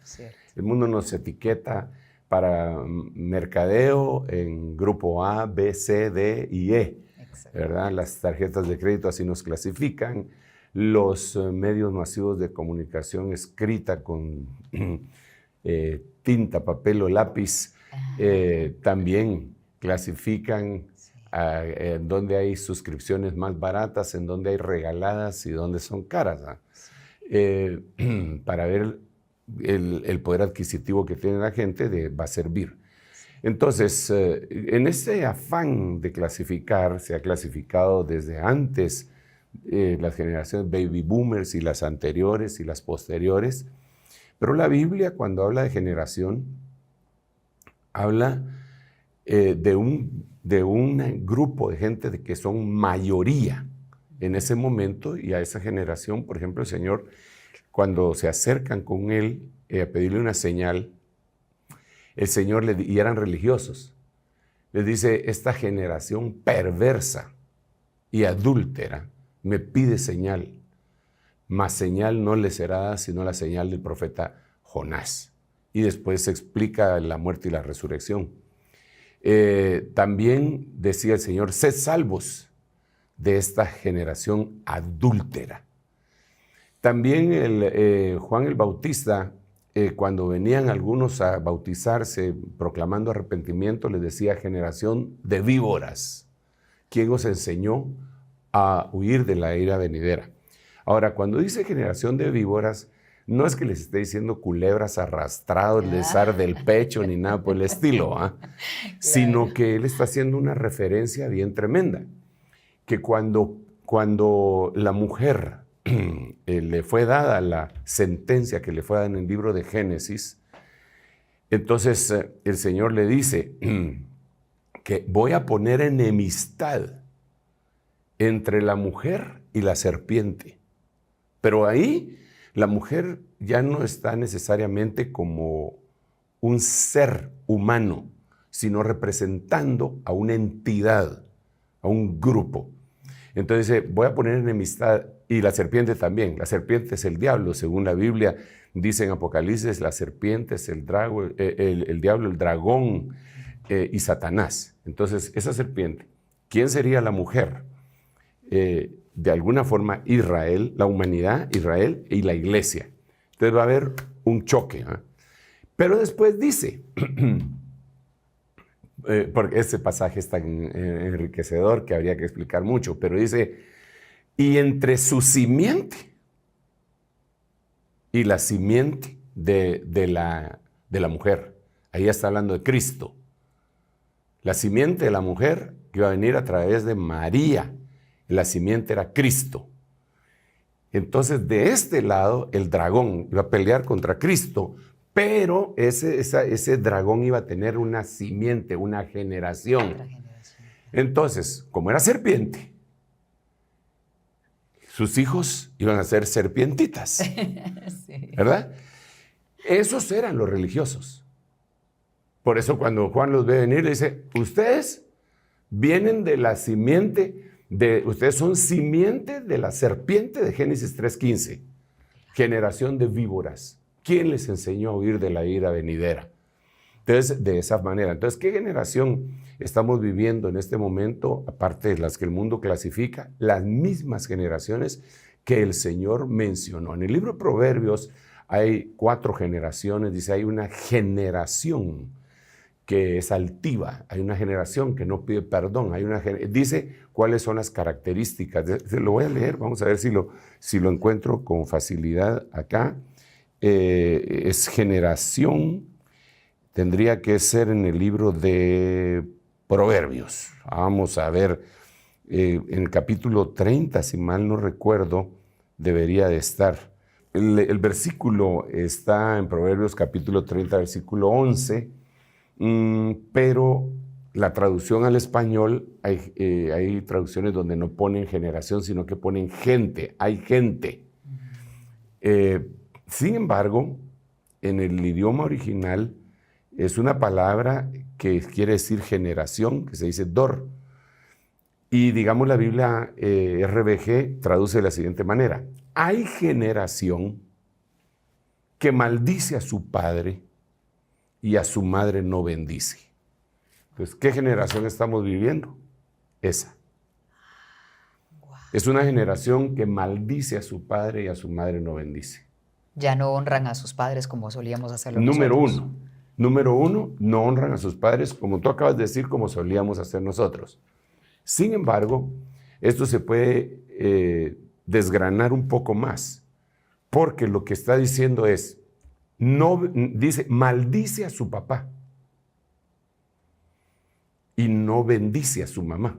El mundo nos etiqueta para mercadeo en grupo A, B, C, D y E, ¿verdad? Las tarjetas de crédito así nos clasifican. Los medios masivos de comunicación escrita con tinta, papel o lápiz también clasifican en dónde hay suscripciones más baratas, en dónde hay regaladas y dónde son caras, para ver el poder adquisitivo que tiene la gente va a servir. Entonces, en ese afán de clasificar, se ha clasificado desde antes las generaciones baby boomers y las anteriores y las posteriores, pero la Biblia, cuando habla de generación, habla de un grupo de gente que son mayoría en ese momento, y a esa generación, por ejemplo, el Señor, cuando se acercan con Él a pedirle una señal, el Señor, y eran religiosos, les dice: esta generación perversa y adúltera me pide señal, mas señal no le será dada sino la señal del profeta Jonás. Y después se explica la muerte y la resurrección. También decía el Señor: sed salvos de esta generación adúltera. También Juan el Bautista, cuando venían algunos a bautizarse proclamando arrepentimiento, les decía: generación de víboras, ¿quién os enseñó a huir de la ira venidera? Ahora, cuando dice generación de víboras, no es que les esté diciendo culebras arrastrados, les arde el pecho, ni nada por el estilo, claro. Sino que él está haciendo una referencia bien tremenda, que cuando la mujer le fue dada la sentencia que le fue dada en el libro de Génesis, entonces el Señor le dice que voy a poner enemistad entre la mujer y la serpiente. Pero ahí la mujer ya no está necesariamente como un ser humano, sino representando a una entidad, a un grupo. Entonces dice: voy a poner enemistad, y la serpiente también. La serpiente es el diablo, según la Biblia dice en Apocalipsis: la serpiente es el diablo, el dragón y Satanás. Entonces, esa serpiente, ¿quién sería la mujer? De alguna forma, Israel, la humanidad, Israel y la iglesia. Entonces va a haber un choque, ¿eh? Pero después dice, porque este pasaje es tan enriquecedor que habría que explicar mucho, pero dice: y entre su simiente y la simiente de la mujer. Ahí está hablando de Cristo. La simiente de la mujer que iba a venir a través de María. La simiente era Cristo. Entonces, de este lado, el dragón iba a pelear contra Cristo, pero ese dragón iba a tener una simiente, una generación. Entonces, como era serpiente, sus hijos iban a ser serpientitas, sí. ¿Verdad? Esos eran los religiosos. Por eso cuando Juan los ve venir, le dice: ustedes vienen de la simiente, ustedes son simiente de la serpiente de Génesis 3:15, generación de víboras. ¿Quién les enseñó a huir de la ira venidera? Entonces, de esa manera. Entonces, ¿qué generación estamos viviendo en este momento? Aparte de las que el mundo clasifica, las mismas generaciones que el Señor mencionó. En el libro de Proverbios hay 4 generaciones. Dice: hay una generación que es altiva, hay una generación que no pide perdón, dice cuáles son las características. Lo voy a leer, vamos a ver si lo encuentro con facilidad acá. Es generación, tendría que ser en el libro de Proverbios. Vamos a ver, en el capítulo 30, si mal no recuerdo, debería de estar. El versículo está en Proverbios capítulo 30, versículo 11, pero la traducción al español, hay traducciones donde no ponen generación, sino que ponen gente, hay gente. Sin embargo, en el idioma original es una palabra que quiere decir generación, que se dice dor. Y digamos la Biblia RBG traduce de la siguiente manera: hay generación que maldice a su padre y a su madre no bendice. Entonces, ¿qué generación estamos viviendo? Esa. Es una generación que maldice a su padre y a su madre no bendice. Ya no honran a sus padres como solíamos hacerlo Número nosotros. Número uno, no honran a sus padres, como tú acabas de decir, como solíamos hacer nosotros. Sin embargo, esto se puede desgranar un poco más, porque lo que está diciendo es, dice, maldice a su papá y no bendice a su mamá.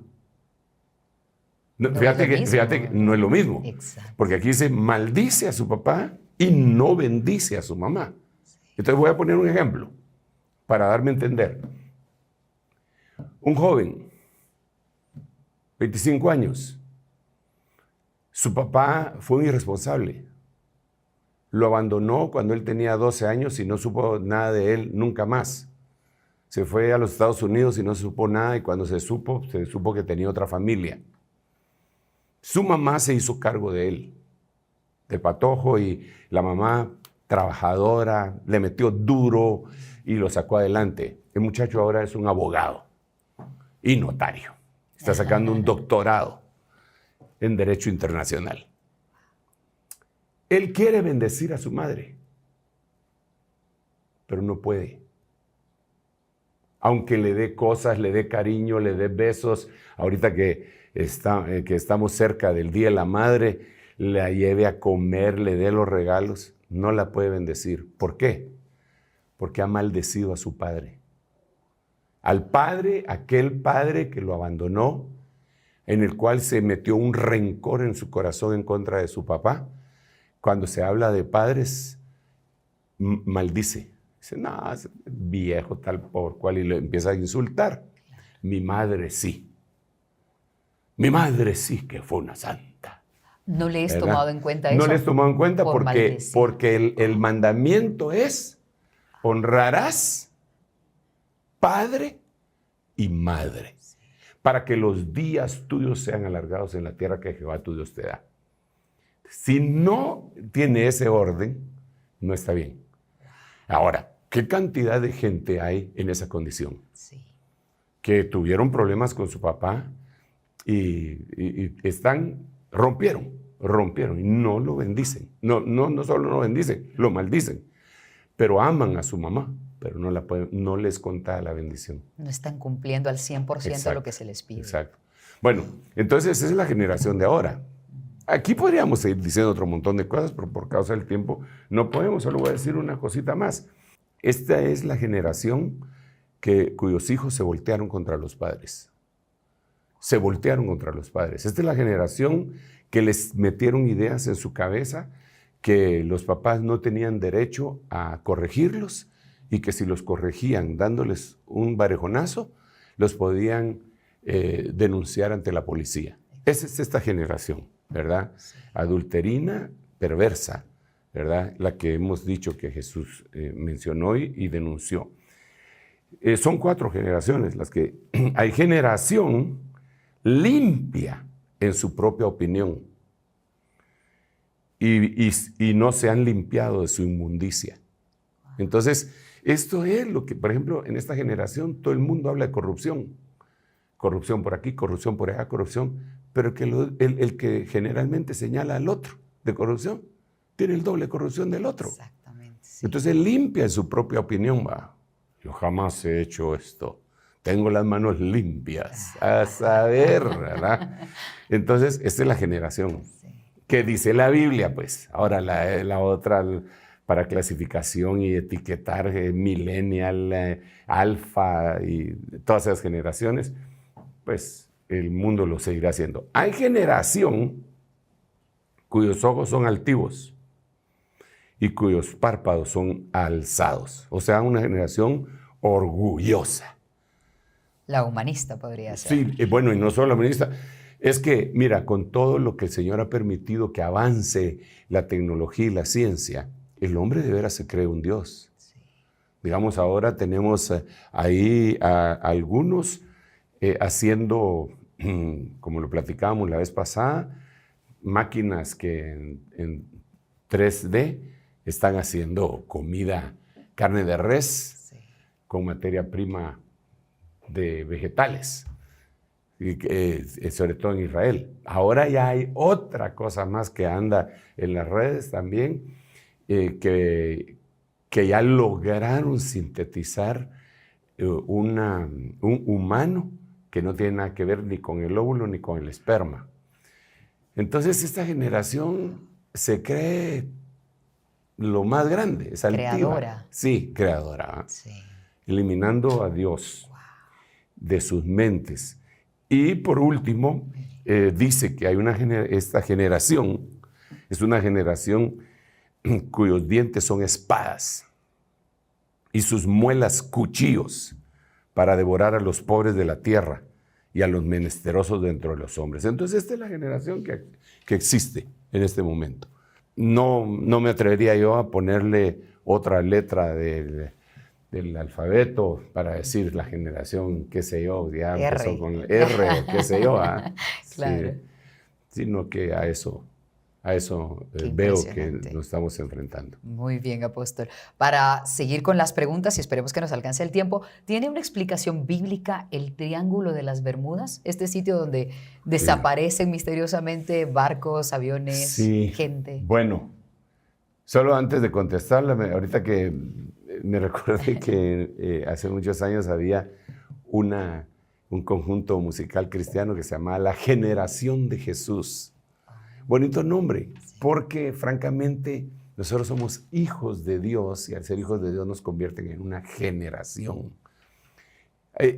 Fíjate que no es lo mismo. Exacto. Porque aquí dice, maldice a su papá y no bendice a su mamá. Entonces voy a poner un ejemplo para darme a entender. Un joven, 25 años, su papá fue un irresponsable. Lo abandonó cuando él tenía 12 años y no supo nada de él nunca más. Se fue a los Estados Unidos y no supo nada, y cuando se supo que tenía otra familia. Su mamá se hizo cargo de él, de patojo, y la mamá, trabajadora, le metió duro y lo sacó adelante. El muchacho ahora es un abogado y notario. Está sacando un doctorado en Derecho Internacional. Él quiere bendecir a su madre, pero no puede. Aunque le dé cosas, le dé cariño, le dé besos, ahorita que estamos cerca del Día de la Madre, la lleve a comer, le dé los regalos, no la puede bendecir. ¿Por qué? Porque ha maldecido a su padre. Al padre, aquel padre que lo abandonó, en el cual se metió un rencor en su corazón en contra de su papá. Cuando se habla de padres, maldice. Dice, no, es viejo tal por cual, y le empieza a insultar. Mi madre sí. Mi madre sí que fue una santa. ¿No le has tomado en cuenta eso? No le has tomado en cuenta porque el mandamiento es: honrarás padre y madre, para que los días tuyos sean alargados en la tierra que Jehová tu Dios te da. Si no tiene ese orden, no está bien. Ahora, ¿qué cantidad de gente hay en esa condición? Sí. Que tuvieron problemas con su papá y rompieron y no lo bendicen. No solo no bendicen, lo maldicen, pero aman a su mamá, pero no les conta la bendición. No están cumpliendo al 100% Exacto, lo que se les pide. Exacto. Bueno, entonces esa es la generación de ahora. Aquí podríamos seguir diciendo otro montón de cosas, pero por causa del tiempo no podemos. Solo voy a decir una cosita más. Esta es la generación cuyos hijos se voltearon contra los padres. Se voltearon contra los padres. Esta es la generación que les metieron ideas en su cabeza que los papás no tenían derecho a corregirlos y que si los corregían dándoles un varejonazo, los podían denunciar ante la policía. Esa es esta generación, ¿verdad? Sí. Adulterina, perversa, ¿verdad? La que hemos dicho que Jesús mencionó y denunció. Son 4 generaciones las que hay. Generación limpia en su propia opinión y no se han limpiado de su inmundicia. Entonces, esto es lo que, por ejemplo, en esta generación todo el mundo habla de corrupción. Corrupción por aquí, corrupción por allá, corrupción. Pero el que generalmente señala al otro de corrupción, tiene el doble corrupción del otro. Exactamente. Sí. Entonces limpia en su propia opinión, va. yo jamás he hecho esto. Tengo las manos limpias, a saber, ¿verdad? Entonces, esta es la generación. ¿Qué dice la Biblia? Pues ahora la otra para clasificación y etiquetar millennial, alfa y todas esas generaciones, pues el mundo lo seguirá haciendo. Hay generación cuyos ojos son altivos y cuyos párpados son alzados. O sea, una generación orgullosa. La humanista podría ser. Sí, bueno, y no solo la humanista. Es que, mira, con todo lo que el Señor ha permitido que avance la tecnología y la ciencia, el hombre de veras se cree un Dios. Sí. Digamos, ahora tenemos ahí a algunos haciendo, como lo platicábamos la vez pasada, máquinas que en 3D están haciendo comida, carne de res, sí, con materia prima de vegetales. Y sobre todo en Israel. Ahora ya hay otra cosa más que anda en las redes también, que ya lograron sintetizar un humano que no tiene nada que ver ni con el óvulo ni con el esperma. Entonces esta generación se cree lo más grande, es altiva. Creadora. Sí, creadora. Sí. Eliminando a Dios de sus mentes. Y por último, dice que hay esta generación, es una generación cuyos dientes son espadas y sus muelas cuchillos para devorar a los pobres de la tierra y a los menesterosos dentro de los hombres. Entonces esta es la generación que existe en este momento. No me atrevería yo a ponerle otra letra del alfabeto para decir la generación, qué sé yo, ya empezó con R o qué sé yo, claro. Sí, sino que a eso veo que nos estamos enfrentando. Muy bien, apóstol. Para seguir con las preguntas y esperemos que nos alcance el tiempo, ¿tiene una explicación bíblica el Triángulo de las Bermudas? Este sitio donde desaparecen misteriosamente barcos, aviones, sí, gente. Bueno, solo antes de contestarla, ahorita que me recordé que hace muchos años había un conjunto musical cristiano que se llamaba La Generación de Jesús. Bonito nombre, porque francamente nosotros somos hijos de Dios y al ser hijos de Dios nos convierten en una generación.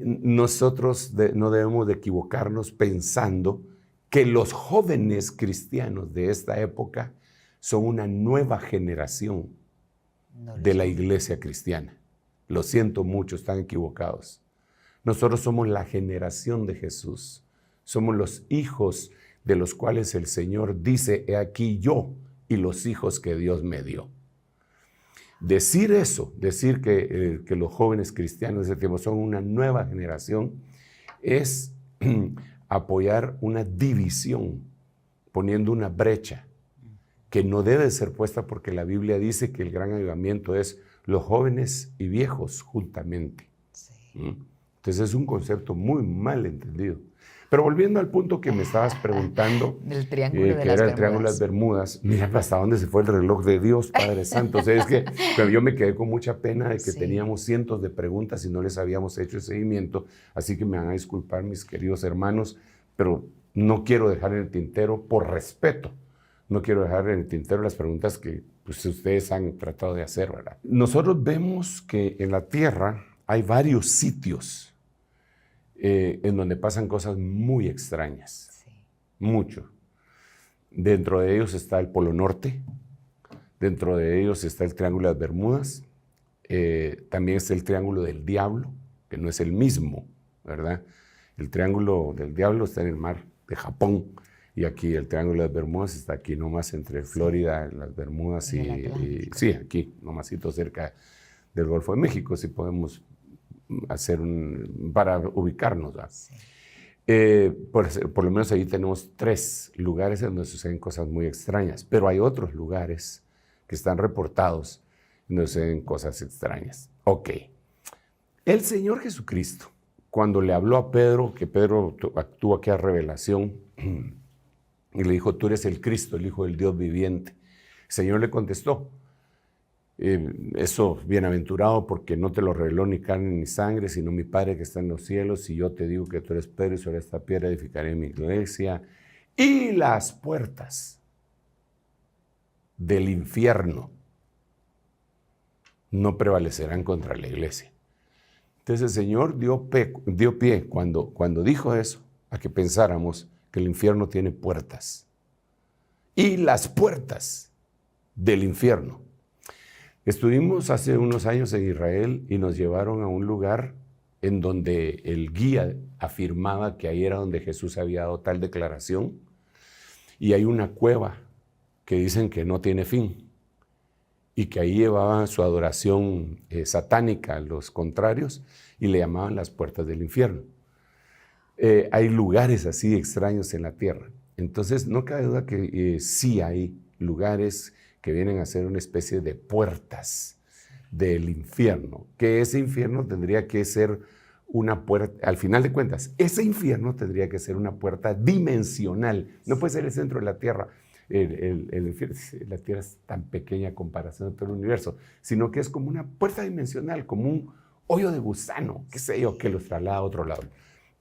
Nosotros no debemos de equivocarnos pensando que los jóvenes cristianos de esta época son una nueva generación de la iglesia cristiana. Lo siento mucho, están equivocados. Nosotros somos la generación de Jesús. Somos los hijos de los cuales el Señor dice, he aquí yo y los hijos que Dios me dio. Decir eso, decir que los jóvenes cristianos de ese tiempo son una nueva generación, es apoyar una división, poniendo una brecha que no debe ser puesta porque la Biblia dice que el gran avivamiento es los jóvenes y viejos juntamente. Sí. Entonces es un concepto muy mal entendido. Pero volviendo al punto que me estabas preguntando, el triángulo de que las era el Triángulo de las Bermudas, mira hasta dónde se fue el reloj de Dios, Padre Santo. O sea, pero yo me quedé con mucha pena de que teníamos cientos de preguntas y no les habíamos hecho el seguimiento, así que me van a disculpar mis queridos hermanos, pero no quiero dejar en el tintero, por respeto, no quiero dejar en el tintero las preguntas que pues, ustedes han tratado de hacer, ¿verdad? Nosotros vemos que en la Tierra hay varios sitios en donde pasan cosas muy extrañas, mucho. Dentro de ellos está el Polo Norte, dentro de ellos está el Triángulo de las Bermudas, también está el Triángulo del Diablo, que no es el mismo, ¿verdad? El Triángulo del Diablo está en el mar de Japón, y aquí el Triángulo de las Bermudas está aquí nomás entre Florida, las Bermudas y sí, aquí nomásito cerca del Golfo de México, si podemos hacer para ubicarnos. Sí. Por lo menos ahí tenemos 3 lugares en donde suceden cosas muy extrañas, pero hay otros lugares que están reportados en donde suceden cosas extrañas. Ok. El Señor Jesucristo, cuando le habló a Pedro, que Pedro tuvo aquella revelación, y le dijo, tú eres el Cristo, el Hijo del Dios viviente. El Señor le contestó, Eso, bienaventurado, porque no te lo reveló ni carne ni sangre, sino mi Padre que está en los cielos, y yo te digo que tú eres Pedro, y sobre esta piedra edificaré mi iglesia, y las puertas del infierno no prevalecerán contra la iglesia. Entonces el Señor dio pie cuando dijo eso, a que pensáramos que el infierno tiene puertas. Y las puertas del infierno. Estuvimos hace unos años en Israel y nos llevaron a un lugar en donde el guía afirmaba que ahí era donde Jesús había dado tal declaración, y hay una cueva que dicen que no tiene fin y que ahí llevaban su adoración satánica a los contrarios y le llamaban las puertas del infierno. Hay lugares así extraños en la tierra. Entonces no cabe duda que sí hay lugares que vienen a ser una especie de puertas del infierno, que ese infierno tendría que ser una puerta, al final de cuentas, ese infierno tendría que ser una puerta dimensional, no puede ser el centro de la tierra. El infierno, la tierra es tan pequeña en comparación a todo el universo, sino que es como una puerta dimensional, como un hoyo de gusano, qué sé yo, que los traslada a otro lado.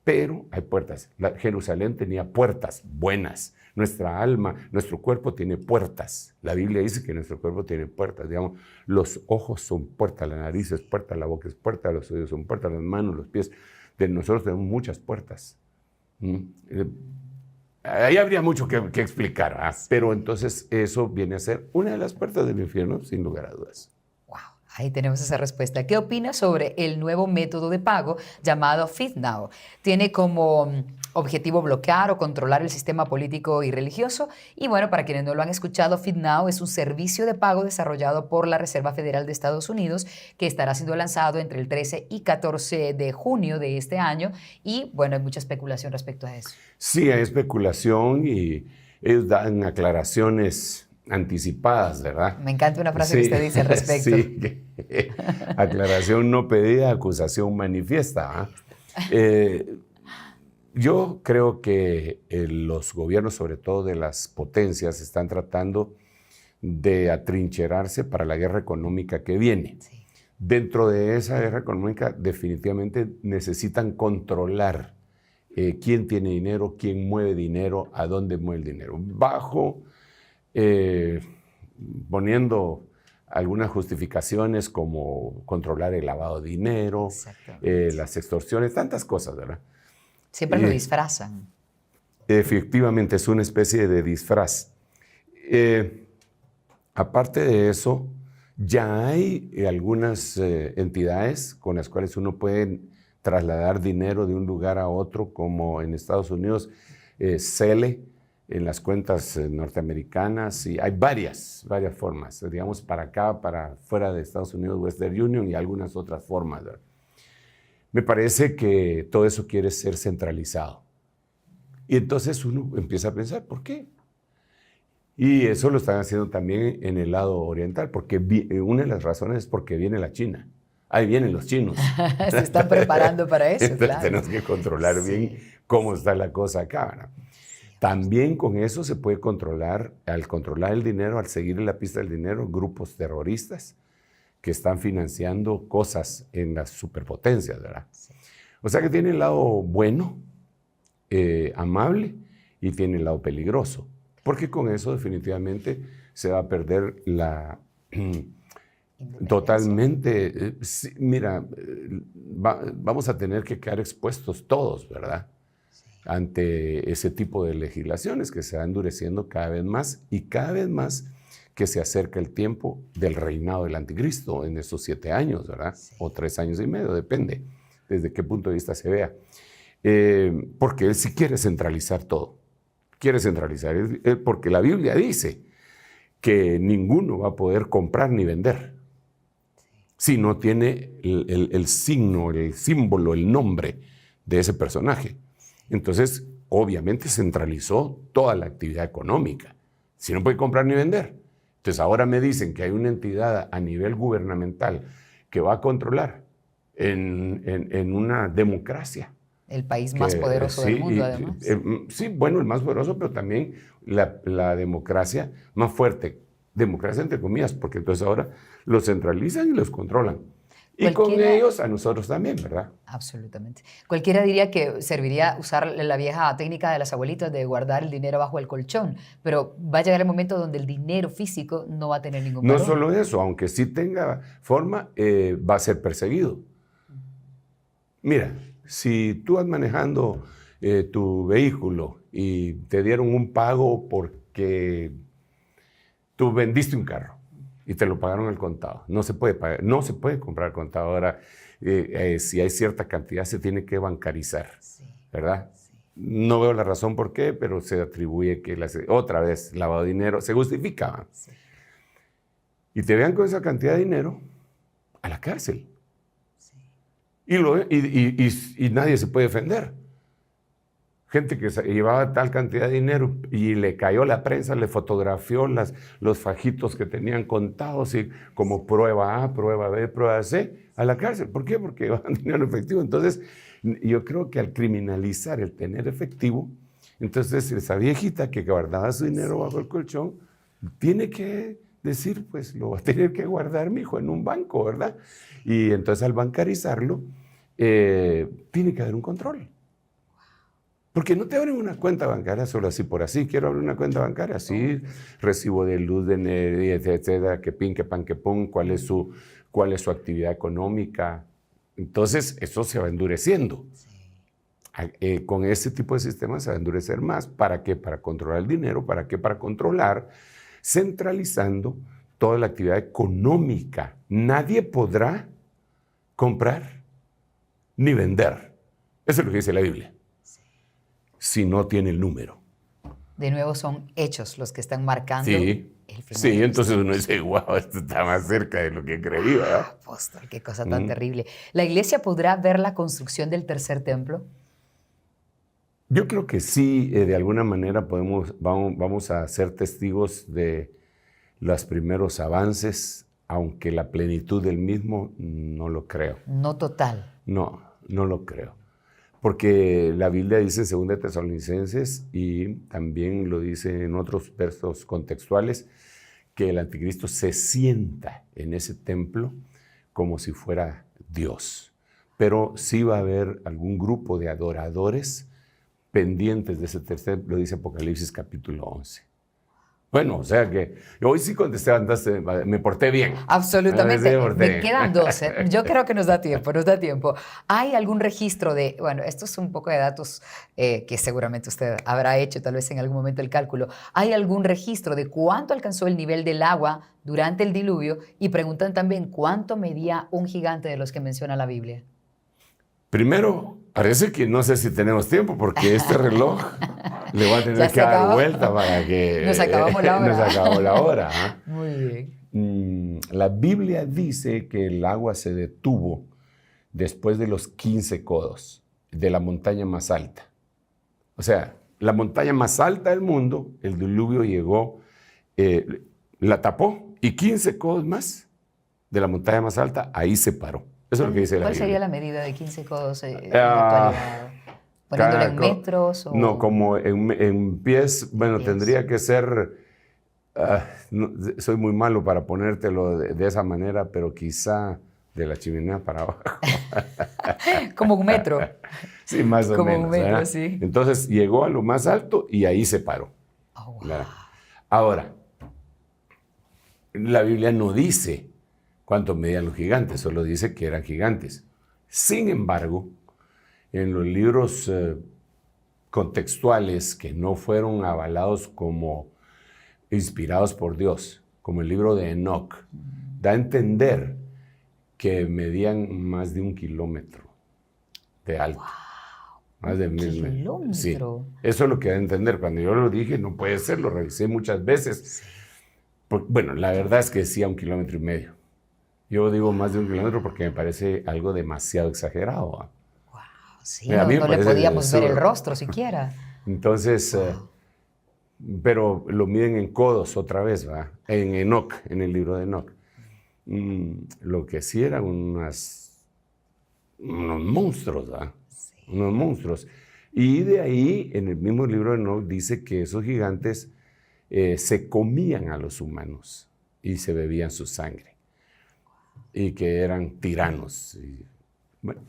Pero hay puertas. Jerusalén tenía puertas buenas. Nuestra alma, nuestro cuerpo tiene puertas. La Biblia dice que nuestro cuerpo tiene puertas. Digamos, los ojos son puertas, la nariz es puerta, la boca es puerta, los oídos son puertas, las manos, los pies. De nosotros tenemos muchas puertas. Ahí habría mucho que explicar, ¿ah? Pero entonces eso viene a ser una de las puertas del infierno, sin lugar a dudas. Ahí tenemos esa respuesta. ¿Qué opinas sobre el nuevo método de pago llamado FeedNow? Tiene como objetivo bloquear o controlar el sistema político y religioso. Y bueno, para quienes no lo han escuchado, FeedNow es un servicio de pago desarrollado por la Reserva Federal de Estados Unidos que estará siendo lanzado entre el 13 y 14 de junio de este año. Y bueno, hay mucha especulación respecto a eso. Sí, hay especulación y ellos dan aclaraciones anticipadas, ¿verdad? Me encanta una frase que usted dice al respecto. Sí, aclaración no pedida, acusación manifiesta. Yo creo que los gobiernos, sobre todo de las potencias, están tratando de atrincherarse para la guerra económica que viene. Sí. Dentro de esa guerra económica definitivamente necesitan controlar quién tiene dinero, quién mueve dinero, a dónde mueve el dinero. Poniendo algunas justificaciones como controlar el lavado de dinero, las extorsiones, tantas cosas, ¿verdad? Siempre lo disfrazan. Efectivamente, es una especie de disfraz. Aparte de eso, ya hay algunas entidades con las cuales uno puede trasladar dinero de un lugar a otro, como en Estados Unidos, Cele, en las cuentas norteamericanas, y hay varias formas, digamos, para acá, para fuera de Estados Unidos, Western Union y algunas otras formas, ¿verdad? Me parece que todo eso quiere ser centralizado. Y entonces uno empieza a pensar, ¿por qué? Y eso lo están haciendo también en el lado oriental, porque una de las razones es porque viene la China. Ahí vienen los chinos. Se están preparando para eso, entonces, claro. Tenemos que controlar bien cómo está la cosa acá, ¿verdad? También con eso se puede controlar, al controlar el dinero, al seguir en la pista del dinero, grupos terroristas que están financiando cosas en las superpotencias, ¿verdad? Sí. O sea que tiene el lado bueno, amable, y tiene el lado peligroso, porque con eso definitivamente se va a perder la... Totalmente. Mira, vamos a tener que quedar expuestos todos, ¿verdad? Ante ese tipo de legislaciones que se va endureciendo cada vez más y cada vez más que se acerca el tiempo del reinado del anticristo en estos 7 años, ¿verdad? Sí. O 3 años y medio, depende desde qué punto de vista se vea. Porque él sí quiere centralizar todo. Quiere centralizar, porque la Biblia dice que ninguno va a poder comprar ni vender si no tiene el signo, el símbolo, el nombre de ese personaje. Entonces, obviamente centralizó toda la actividad económica. Si no puede comprar ni vender. Entonces, ahora me dicen que hay una entidad a nivel gubernamental que va a controlar en una democracia. El país más poderoso del mundo, además. Sí, bueno, el más poderoso, pero también la democracia más fuerte democracia entre comillas, porque entonces ahora los centralizan y los controlan. Y con Cualquiera- ellos a nosotros también, ¿verdad? Absolutamente. Cualquiera diría que serviría usar la vieja técnica de las abuelitas de guardar el dinero bajo el colchón, pero va a llegar el momento donde el dinero físico no va a tener ningún No valor. solo eso, aunque sí tenga forma, va a ser perseguido. Mira, si tú vas manejando tu vehículo y te dieron un pago porque tú vendiste un carro y te lo pagaron al contado, no se puede pagar, no se puede comprar al contado. Ahora, si hay cierta cantidad, se tiene que bancarizar, Sí, ¿verdad? sí. No veo la razón por qué, pero se atribuye que otra vez lavado de dinero, se justifica. Sí. Y te vean con esa cantidad de dinero a la cárcel. Sí. Y nadie se puede defender. Gente que llevaba tal cantidad de dinero y le cayó la prensa, le fotografió los fajitos que tenían contados y como prueba A, prueba B, prueba C, a la cárcel. ¿Por qué? Porque llevaban dinero efectivo. Entonces, yo creo que al criminalizar el tener efectivo, entonces esa viejita que guardaba su dinero bajo el colchón, tiene que decir, pues lo va a tener que guardar mi hijo en un banco, ¿verdad? Y entonces al bancarizarlo, tiene que haber un control. Porque no te abren una cuenta bancaria solo así por así. Quiero abrir una cuenta bancaria, sí, recibo de luz, de energía, etcétera, que pin, que pan, que pum, cuál es su actividad económica. Entonces, eso se va endureciendo. Con ese tipo de sistemas se va a endurecer más. ¿Para qué? Para controlar el dinero. ¿Para qué? Para controlar, centralizando toda la actividad económica. Nadie podrá comprar ni vender. Eso es lo que dice la Biblia. Si no tiene el número. De nuevo son hechos los que están marcando Sí, el final sí, de entonces los uno dice, wow, esto está más cerca de lo que creía. ¿Verdad? Apóstol, qué cosa tan terrible. ¿La iglesia podrá ver la construcción del tercer templo? Yo creo que sí, de alguna manera vamos a ser testigos de los primeros avances, aunque la plenitud del mismo no lo creo. No total. No lo creo. Porque la Biblia dice en 2 Tesalonicenses y también lo dice en otros versos contextuales que el anticristo se sienta en ese templo como si fuera Dios. Pero sí va a haber algún grupo de adoradores pendientes de ese tercer templo, dice Apocalipsis capítulo 11. Bueno, o sea que hoy sí contesté, me porté bien. Absolutamente. Sí, me porté Me bien. quedan 12. Yo creo que nos da tiempo. ¿Hay algún registro de, bueno, esto es un poco de datos que seguramente usted habrá hecho tal vez en algún momento el cálculo. ¿Hay algún registro de cuánto alcanzó el nivel del agua durante el diluvio? Y preguntan también cuánto medía un gigante de los que menciona la Biblia. Primero, parece que no sé si tenemos tiempo porque este reloj le voy a Ya tener se que dar acabó. vuelta para que Nos acabamos la hora. nos acabamos la hora. ¿Ah? Muy bien. La Biblia dice que el agua se detuvo después de los 15 codos de la montaña más alta. O sea, la montaña más alta del mundo, el diluvio llegó, la tapó y 15 codos más de la montaña más alta, ahí se paró. Eso es lo que dice la ¿Cuál Biblia. sería la medida de 15 codos en la actualidad? ¿Poniéndole en metros? O... No, como en pies, bueno, pies. tendría que ser, soy muy malo para ponértelo de esa manera, pero quizá de la chimenea para abajo. Como un metro. Sí, más o Como menos. un metro, ¿verdad? sí. Entonces llegó a lo más alto y ahí se paró. Oh, wow. ¿Verdad? Ahora, la Biblia no dice cuánto medían los gigantes, solo dice que eran gigantes. Sin embargo, en los libros contextuales que no fueron avalados como inspirados por Dios, como el libro de Enoch, da a entender que medían más de 1 kilómetro de alto. Wow, Más de 1 kilómetro. Sí, eso es lo que da a entender. Cuando yo lo dije, no puede ser, lo revisé muchas veces. Bueno, la verdad es que decía 1,5 kilómetros. Yo digo más de 1 kilómetro porque me parece algo demasiado exagerado. Wow, sí, A mí me no le parece podíamos ver el absurdo. rostro siquiera. Entonces, pero lo miden en codos otra vez, ¿va? En Enoch, en el libro de Enoch. Lo que sí eran unos monstruos, ¿va? Sí. Unos monstruos. Y de ahí, en el mismo libro de Enoch, dice que esos gigantes se comían a los humanos y se bebían su sangre, y que eran tiranos. Y, bueno,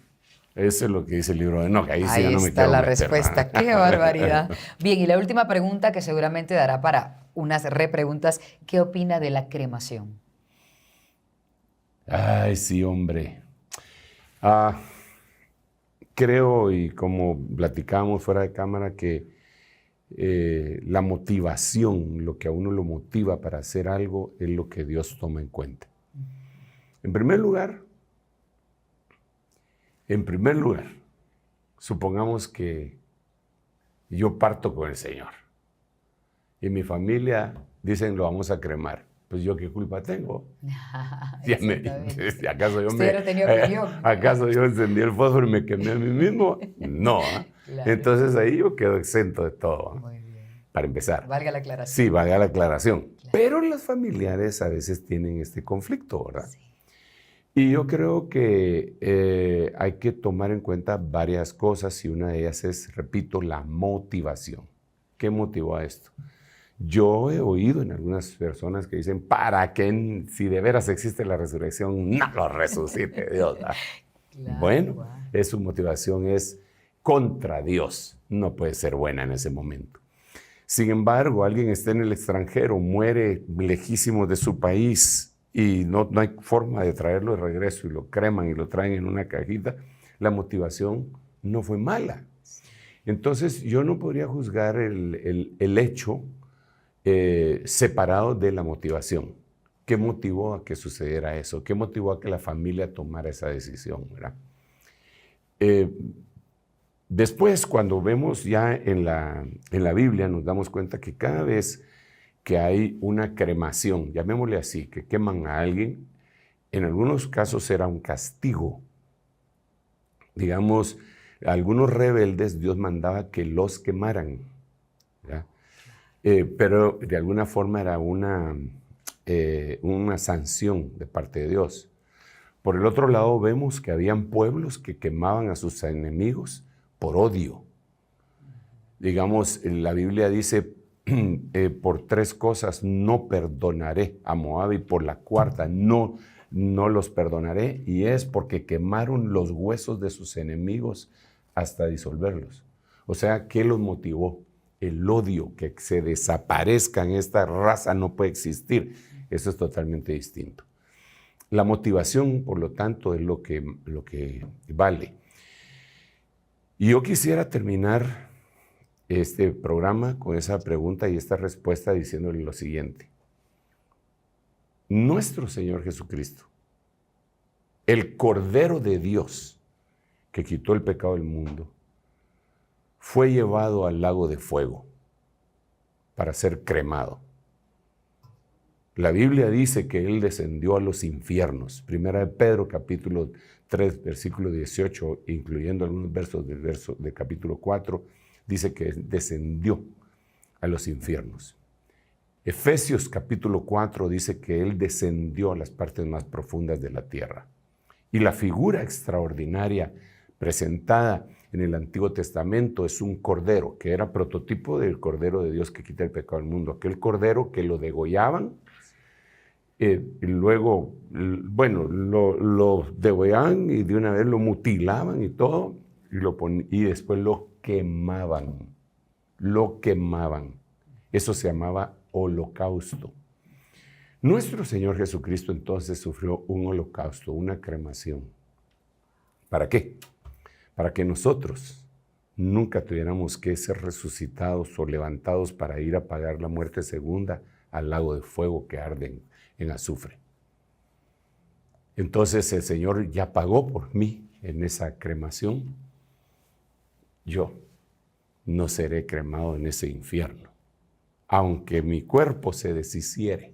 eso es lo que dice el libro de Enoc. Ahí sí Ahí no me está quiero la meter, respuesta. ¿verdad? ¡Qué barbaridad! Bien, y la última pregunta que seguramente dará para unas repreguntas. ¿Qué opina de la cremación? Ay, sí, hombre. Creo, y como platicábamos fuera de cámara, que la motivación, lo que a uno lo motiva para hacer algo, es lo que Dios toma en cuenta. En primer lugar, supongamos que yo parto con el Señor y mi familia dicen lo vamos a cremar. Pues yo qué culpa tengo. ¿Acaso yo encendí el fósforo y me quemé a mí mismo? No. Claro. Entonces ahí yo quedo exento de todo. Muy bien. Para empezar. Valga la aclaración. Sí, valga la aclaración. Claro. Pero los familiares a veces tienen este conflicto, ¿verdad? Sí. Y yo creo que hay que tomar en cuenta varias cosas y una de ellas es, repito, la motivación. ¿Qué motivó a esto? Yo he oído en algunas personas que dicen, ¿para qué si de veras existe la resurrección, no lo resucite Dios? Claro, bueno, wow. Su motivación es contra Dios. No puede ser buena en ese momento. Sin embargo, alguien está en el extranjero, muere lejísimo de su país y no hay forma de traerlo de regreso y lo creman y lo traen en una cajita. La motivación no fue mala. Entonces, yo no podría juzgar el hecho separado de la motivación. ¿Qué motivó a que sucediera eso? ¿Qué motivó a que la familia tomara esa decisión? ¿Verdad? Después, cuando vemos ya en la Biblia, nos damos cuenta que cada vez que hay una cremación, llamémosle así, que queman a alguien, en algunos casos era un castigo. Digamos, algunos rebeldes Dios mandaba que los quemaran, ¿ya? Pero de alguna forma era una sanción de parte de Dios. Por el otro lado, vemos que habían pueblos que quemaban a sus enemigos por odio. Digamos, la Biblia dice, por 3 cosas no perdonaré a Moab y por la cuarta no los perdonaré, y es porque quemaron los huesos de sus enemigos hasta disolverlos. O sea, ¿qué los motivó? El odio, que se desaparezcan, esta raza no puede existir. Eso es totalmente distinto. La motivación, por lo tanto, es lo que vale. Y yo quisiera terminar este programa con esa pregunta y esta respuesta diciéndole lo siguiente. Nuestro Señor Jesucristo, el Cordero de Dios que quitó el pecado del mundo, fue llevado al lago de fuego para ser cremado. La Biblia dice que Él descendió a los infiernos. Primera de Pedro, capítulo 3, versículo 18, incluyendo algunos versos del capítulo 4, dice que descendió a los infiernos. Efesios, capítulo 4, dice que Él descendió a las partes más profundas de la tierra. Y la figura extraordinaria presentada en el Antiguo Testamento es un cordero, que era prototipo del Cordero de Dios que quita el pecado del mundo. Aquel cordero que lo degollaban, y luego, bueno, lo degollaban y de una vez lo mutilaban y todo, y después lo quemaban. Lo quemaban. Eso se llamaba holocausto. Nuestro Señor Jesucristo entonces sufrió un holocausto, una cremación. ¿Para qué? Para que nosotros nunca tuviéramos que ser resucitados o levantados para ir a pagar la muerte segunda al lago de fuego que arde en azufre. Entonces el Señor ya pagó por mí en esa cremación. Yo no seré cremado en ese infierno, aunque mi cuerpo se deshiciere.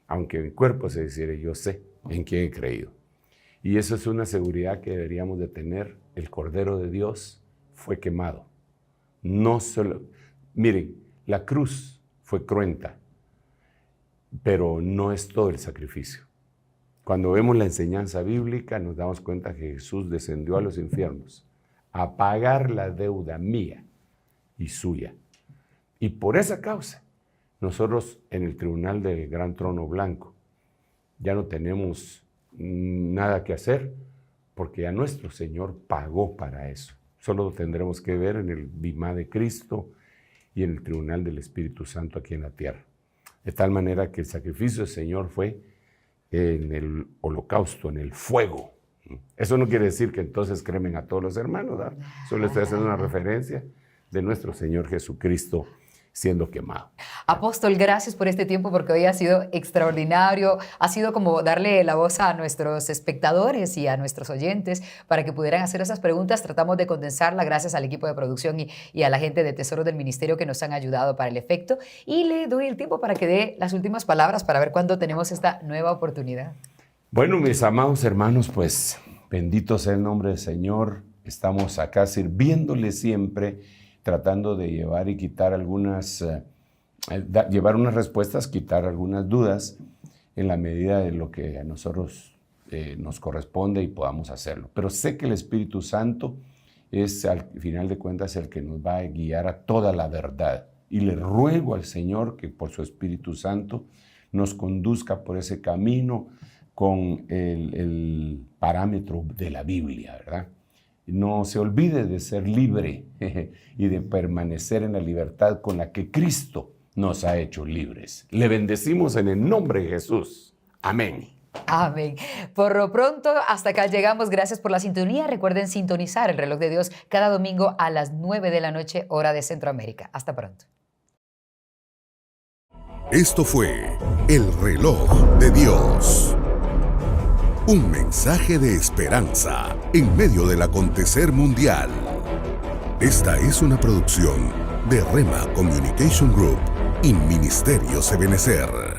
Aunque mi cuerpo se deshiciere, yo sé en quién he creído. Y eso es una seguridad que deberíamos de tener. El Cordero de Dios fue quemado. No solo, miren, la cruz fue cruenta, pero no es todo el sacrificio. Cuando vemos la enseñanza bíblica nos damos cuenta que Jesús descendió a los infiernos a pagar la deuda mía y suya. Y por esa causa nosotros en el tribunal del Gran Trono Blanco ya no tenemos nada que hacer porque ya nuestro Señor pagó para eso. Solo tendremos que ver en el bimá de Cristo y en el tribunal del Espíritu Santo aquí en la tierra. De tal manera que el sacrificio del Señor fue en el holocausto, en el fuego. Eso no quiere decir que entonces cremen a todos los hermanos, ¿verdad? Solo estoy haciendo una referencia de nuestro Señor Jesucristo siendo quemado. Apóstol, gracias por este tiempo porque hoy ha sido extraordinario. Ha sido como darle la voz a nuestros espectadores y a nuestros oyentes para que pudieran hacer esas preguntas. Tratamos de condensarla gracias al equipo de producción y a la gente de Tesoros del Ministerio que nos han ayudado para el efecto. Y le doy el tiempo para que dé las últimas palabras para ver cuándo tenemos esta nueva oportunidad. Bueno, mis amados hermanos, pues bendito sea el nombre del Señor. Estamos acá sirviéndole siempre, tratando de llevar y quitar llevar unas respuestas, quitar algunas dudas en la medida de lo que a nosotros nos corresponde y podamos hacerlo. Pero sé que el Espíritu Santo es, al final de cuentas, el que nos va a guiar a toda la verdad. Y le ruego al Señor que por su Espíritu Santo nos conduzca por ese camino con el parámetro de la Biblia, ¿verdad? No se olvide de ser libre y de permanecer en la libertad con la que Cristo nos ha hecho libres. Le bendecimos en el nombre de Jesús. Amén. Amén. Por lo pronto, hasta acá llegamos. Gracias por la sintonía. Recuerden sintonizar el Reloj de Dios cada domingo a las 9 de la noche, hora de Centroamérica. Hasta pronto. Esto fue El Reloj de Dios. Un mensaje de esperanza en medio del acontecer mundial. Esta es una producción de Rema Communication Group y Ministerios Ebenezer.